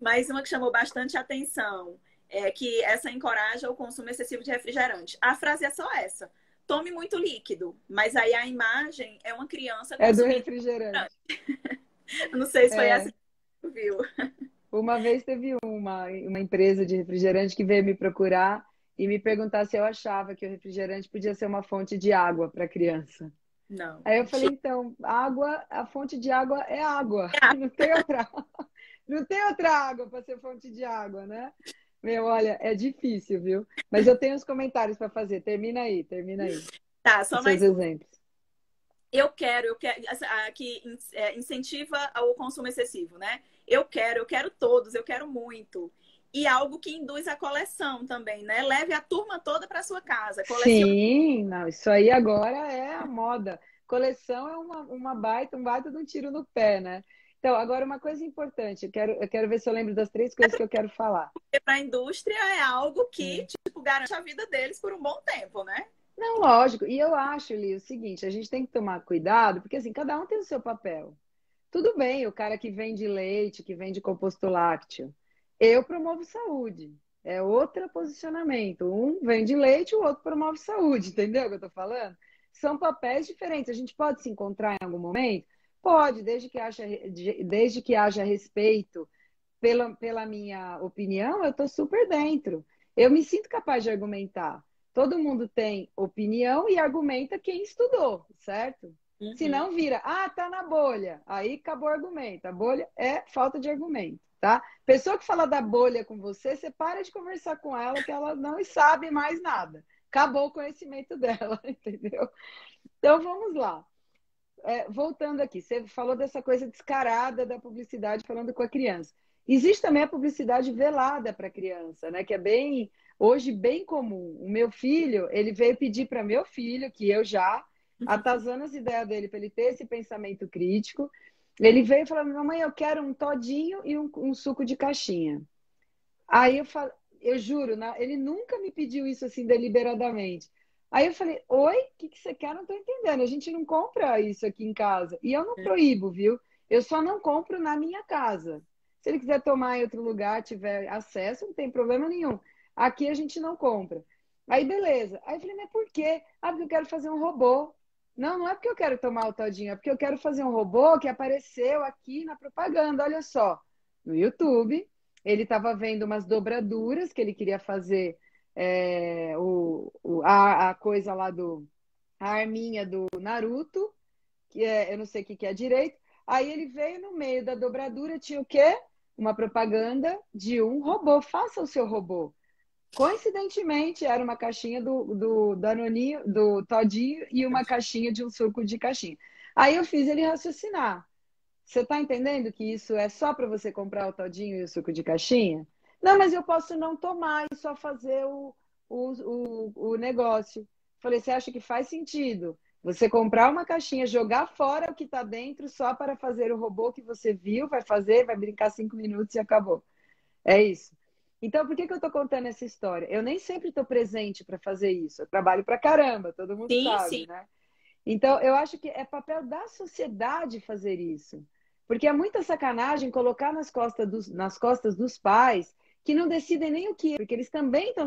mais uma que chamou bastante atenção é que essa encoraja o consumo excessivo de refrigerante. A frase é só essa: tome muito líquido, mas aí a imagem é uma criança É do consumindo refrigerante. refrigerante. Não sei se foi essa É. que você viu. Uma vez teve uma empresa de refrigerante que veio me procurar e me perguntar se eu achava que o refrigerante podia ser uma fonte de água para criança. Não, Aí eu falei, mentira. então, água, a fonte de água é água. Não tem outra, não tem outra água para ser fonte de água, né? Meu, olha, é difícil, viu? Mas eu tenho os comentários para fazer. Termina aí, Tá, os só seus mais uma. exemplos. Eu quero, que incentiva o consumo excessivo, né? Eu quero todos, eu quero muito. E algo que induz a coleção também, né? Leve a turma toda para sua casa, colecione. Sim, não, isso aí agora é a moda. Coleção é um baita de um tiro no pé, né? Então, agora uma coisa importante, eu quero ver se eu lembro das três coisas que eu quero falar. Porque para a indústria é algo que, É. tipo, garante a vida deles por um bom tempo, né? Não, lógico. E eu acho, Li, o seguinte, a gente tem que tomar cuidado, porque assim, cada um tem o seu papel. Tudo bem, o cara que vende leite, que vende composto lácteo. Eu promovo saúde. É outro posicionamento. Um vende leite, o outro promove saúde. Entendeu o que eu estou falando? São papéis diferentes. A gente pode se encontrar em algum momento? Pode, desde que haja respeito pela minha opinião, eu estou super dentro. eu me sinto capaz de argumentar. Todo mundo tem opinião e argumenta quem estudou, certo? Se Uhum. não vira, tá na bolha. Aí acabou o argumento. A bolha é falta de argumento, tá? Pessoa que fala da bolha com você, você para de conversar com ela que ela não sabe mais nada. Acabou o conhecimento dela, entendeu? Então vamos lá. Voltando aqui, você falou dessa coisa descarada da publicidade falando com a criança. Existe também a publicidade velada para a criança, né? Que é hoje bem comum. O meu filho, ele veio pedir para meu filho, que eu já atazando as ideias dele para ele ter esse pensamento crítico, ele veio falando: mamãe, eu quero um todinho e um suco de caixinha. Aí eu juro, né? Ele nunca me pediu isso assim deliberadamente. Aí eu falei, oi, o que você quer? Não tô entendendo. A gente não compra isso aqui em casa. E eu não proíbo, viu? Eu só não compro na minha casa. Se ele quiser tomar em outro lugar, tiver acesso, não tem problema nenhum. Aqui a gente não compra. Aí beleza. Aí eu falei, mas por quê? Porque eu quero fazer um robô. Não, não é porque eu quero tomar o todinho, é porque eu quero fazer um robô que apareceu aqui na propaganda. Olha só, no YouTube. Ele estava vendo umas dobraduras que ele queria fazer a coisa lá a arminha do Naruto, que eu não sei o que é direito. Aí ele veio no meio da dobradura, tinha o quê? Uma propaganda de um robô. Faça o seu robô. Coincidentemente, era uma caixinha do Danoninho, do Todinho, e uma caixinha de um suco de caixinha. Aí eu fiz ele raciocinar. Você está entendendo que isso é só para você comprar o todinho e o suco de caixinha? Não, mas eu posso não tomar e só fazer o negócio. Falei, você acha que faz sentido você comprar uma caixinha, jogar fora o que está dentro só para fazer o robô que você viu, vai fazer, vai brincar 5 minutos e acabou. É isso. Então, por que eu estou contando essa história? Eu nem sempre estou presente para fazer isso. Eu trabalho para caramba, todo mundo Sim, sabe, sim. né? Então, eu acho que é papel da sociedade fazer isso. Porque é muita sacanagem colocar nas costas dos pais que não decidem nem o que, porque eles também estão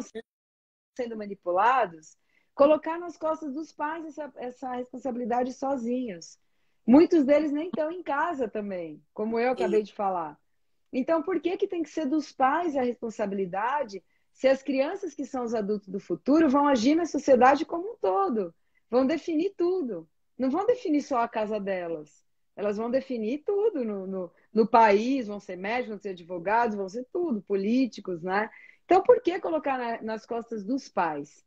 sendo manipulados, colocar nas costas dos pais essa responsabilidade sozinhos. Muitos deles nem estão em casa também, como eu acabei de falar. Então, por que tem que ser dos pais a responsabilidade se as crianças que são os adultos do futuro vão agir na sociedade como um todo? Vão definir tudo. Não vão definir só a casa delas. Elas vão definir tudo no país, vão ser médicos, vão ser advogados, vão ser tudo, políticos, né? Então, por que colocar nas costas dos pais?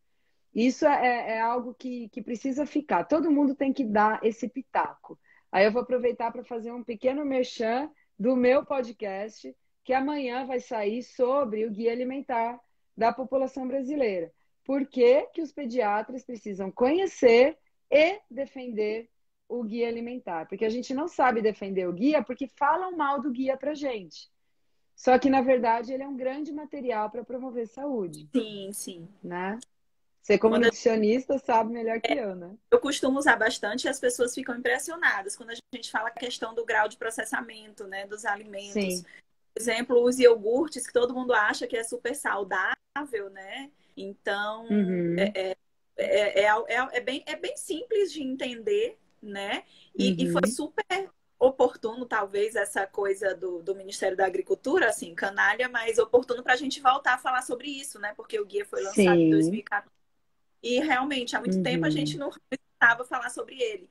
Isso é algo que precisa ficar. Todo mundo tem que dar esse pitaco. Aí eu vou aproveitar para fazer um pequeno merchan do meu podcast, que amanhã vai sair sobre o guia alimentar da população brasileira. Por que que os pediatras precisam conhecer e defender o guia alimentar? Porque a gente não sabe defender o guia porque falam mal do guia para gente. Só que, na verdade, ele é um grande material para promover saúde, Sim, sim. né? Você, como Quando nutricionista, sabe melhor que eu, né? eu costumo usar bastante e as pessoas ficam impressionadas quando a gente fala a questão do grau de processamento, né, dos alimentos. Sim. Por exemplo, os iogurtes que todo mundo acha que é super saudável, né? Então, Uhum. é bem simples de entender, né? E foi Uhum. super oportuno, talvez, essa coisa do Ministério da Agricultura, assim, canalha, mas oportuno para a gente voltar a falar sobre isso, né? Porque o guia foi lançado em Sim. 2014 e realmente há muito tempo a gente Uhum. não escutava falar sobre ele,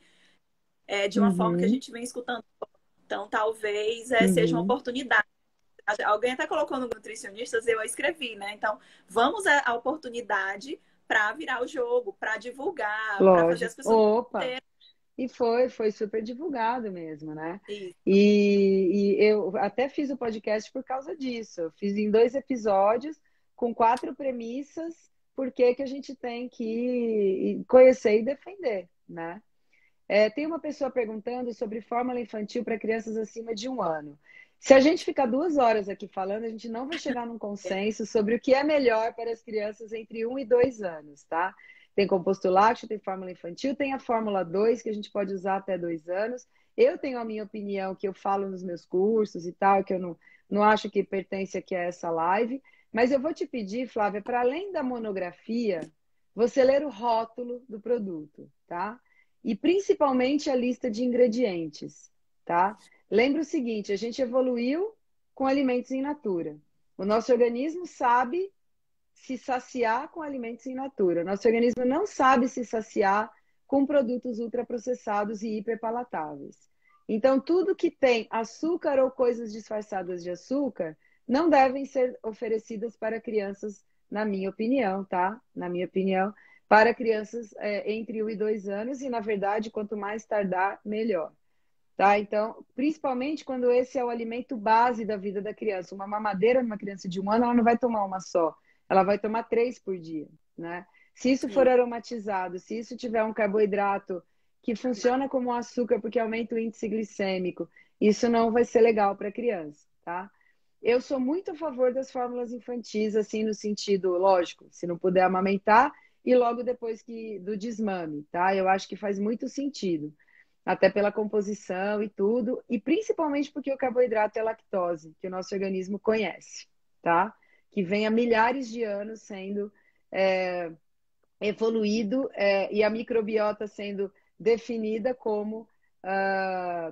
de uma forma que a Uhum. gente vem escutando. Então, talvez seja uma Uhum. oportunidade. Alguém até colocou no Nutricionistas, eu escrevi, né? Então, vamos a oportunidade para virar o jogo, para divulgar, para fazer as Lógico. pessoas Opa! entenderem E foi super divulgado mesmo, né? isso. E eu até fiz o podcast por causa disso. Eu fiz em 2 episódios, com 4 premissas, por que que a gente tem que conhecer e defender, né? Tem uma pessoa perguntando sobre fórmula infantil para crianças acima de 1 ano. Se a gente ficar 2 horas aqui falando, a gente não vai chegar num consenso sobre o que é melhor para as crianças entre 1 e 2 anos, tá? Tem composto lácteo, tem fórmula infantil, tem a fórmula 2, que a gente pode usar até 2 anos. Eu tenho a minha opinião, que eu falo nos meus cursos e tal, que eu não acho que pertence aqui a essa live. Mas eu vou te pedir, Flávia, para além da monografia, você ler o rótulo do produto, tá? E principalmente a lista de ingredientes, tá? Lembra o seguinte, a gente evoluiu com alimentos in natura. O nosso organismo sabe se saciar com alimentos in natura. Nosso organismo não sabe se saciar com produtos ultraprocessados e hiperpalatáveis. Então, tudo que tem açúcar ou coisas disfarçadas de açúcar não devem ser oferecidas para crianças, na minha opinião, tá? Na minha opinião, para crianças entre 1 e 2 anos, e, na verdade, quanto mais tardar, melhor. Tá? Então, principalmente quando esse é o alimento base da vida da criança. Uma mamadeira numa criança de 1 ano, ela não vai tomar uma só, ela vai tomar 3 por dia, né? Se isso for Sim. aromatizado, se isso tiver um carboidrato que funciona como um açúcar porque aumenta o índice glicêmico, isso não vai ser legal para a criança, tá? Eu sou muito a favor das fórmulas infantis, assim, no sentido, lógico, se não puder amamentar, e logo depois do desmame, tá? Eu acho que faz muito sentido, até pela composição e tudo, e principalmente porque o carboidrato é lactose, que o nosso organismo conhece, tá? Que vem há milhares de anos sendo evoluído e a microbiota sendo definida como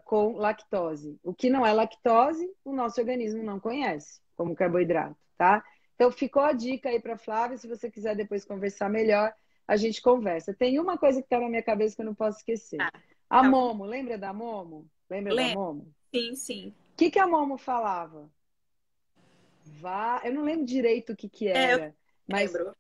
com lactose. O que não é lactose, o nosso organismo não conhece como carboidrato, tá? Então ficou a dica aí para Flávia, se você quiser depois conversar melhor, a gente conversa. Tem uma coisa que está na minha cabeça que eu não posso esquecer. Tá, A tá bom. Momo, lembra da Momo? Lembra da Lembro. Momo? Sim, sim. O que a Momo falava? Vá, eu não lembro direito o que Eu era, mas lembro.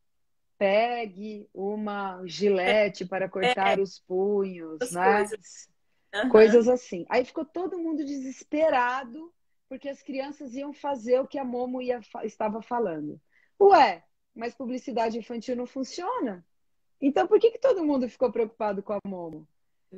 pegue uma gilete para cortar É, os punhos, as né? coisas. Aham. Coisas assim. Aí ficou todo mundo desesperado porque as crianças iam fazer o que a Momo estava falando. Ué, mas publicidade infantil não funciona. Então por que todo mundo ficou preocupado com a Momo?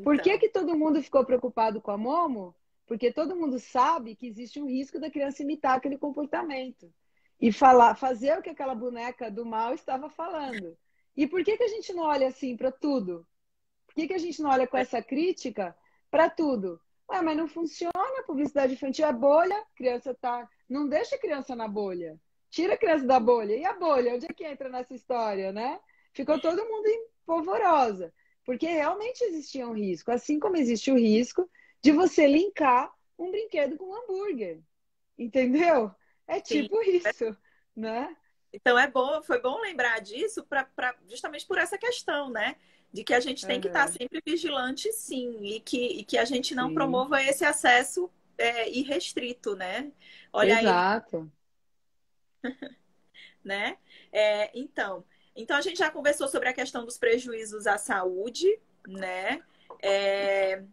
Por Então, que todo mundo ficou preocupado com a Momo? Porque todo mundo sabe que existe um risco da criança imitar aquele comportamento e fazer o que aquela boneca do mal estava falando. E por que a gente não olha assim para tudo? Por que a gente não olha com é, essa crítica para tudo? Ué, mas não funciona, a publicidade infantil é bolha, a criança tá. Não deixa a criança na bolha. Tira a criança da bolha. E a bolha? Onde é que entra nessa história, né? Ficou todo mundo em polvorosa. Porque realmente existia um risco. Assim como existe o risco de você linkar um brinquedo com um hambúrguer. Entendeu? É sim. tipo isso, né? Então foi bom lembrar disso justamente por essa questão, né? De que a gente tem que estar Uhum. sempre vigilante, sim, e que a gente não Sim, promova esse acesso irrestrito, né? Olha aí, exato. né? Então a gente já conversou sobre a questão dos prejuízos à saúde, né? É,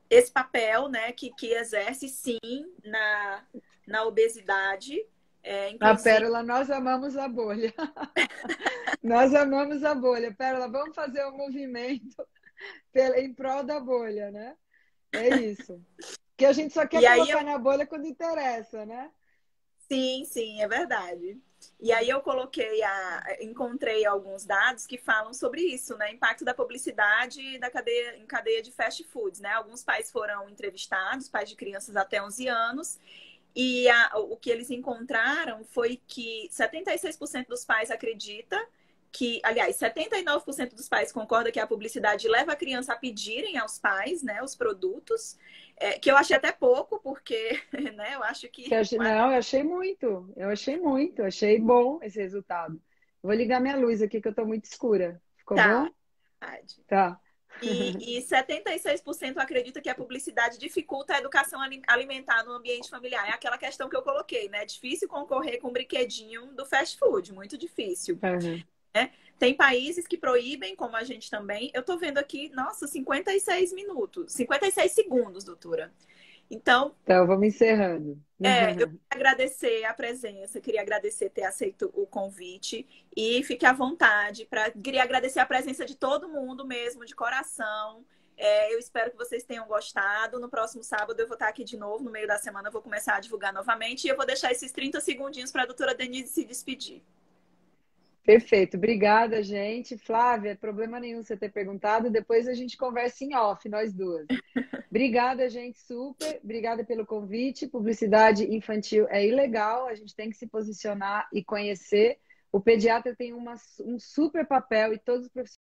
esse papel, né, que exerce sim na obesidade, A inclusive. Pérola, nós amamos a bolha. Nós amamos a bolha. Pérola, vamos fazer um movimento em prol da bolha, né? É isso. Que a gente só quer E aí colocar na bolha quando interessa, né? sim, sim, é verdade. E aí eu encontrei alguns dados que falam sobre isso, né? Impacto da publicidade em cadeia de fast foods, né? Alguns pais foram entrevistados, pais de crianças até 11 anos, e o que eles encontraram foi que 76% dos pais acredita aliás, 79% dos pais concorda que a publicidade leva a criança a pedirem aos pais, né, os produtos, que eu achei até pouco, porque, né, eu acho que Não, eu achei muito. Eu achei muito. Achei bom esse resultado. Vou ligar minha luz aqui que eu tô muito escura. Ficou tá. bom? Tá. E 76% acredita que a publicidade dificulta a educação alimentar no ambiente familiar. É aquela questão que eu coloquei, né? É difícil concorrer com o brinquedinho do fast food, muito difícil. Uhum. Né? Tem países que proíbem, como a gente também. Eu tô vendo aqui, nossa, 56 minutos, 56 segundos, doutora. Então, Então, vamos encerrando. eu queria agradecer a presença, queria agradecer ter aceito o convite e fique à vontade queria agradecer a presença de todo mundo mesmo, de coração. Eu espero que vocês tenham gostado. No próximo sábado eu vou estar aqui de novo, no meio da semana eu vou começar a divulgar novamente e eu vou deixar esses 30 segundinhos para a doutora Denise se despedir. Perfeito. Obrigada, gente. Flávia, problema nenhum você ter perguntado. Depois a gente conversa em off, nós duas. Obrigada, gente, super. Obrigada pelo convite. Publicidade infantil é ilegal, a gente tem que se posicionar e conhecer. O pediatra tem um super papel e todos os profissionais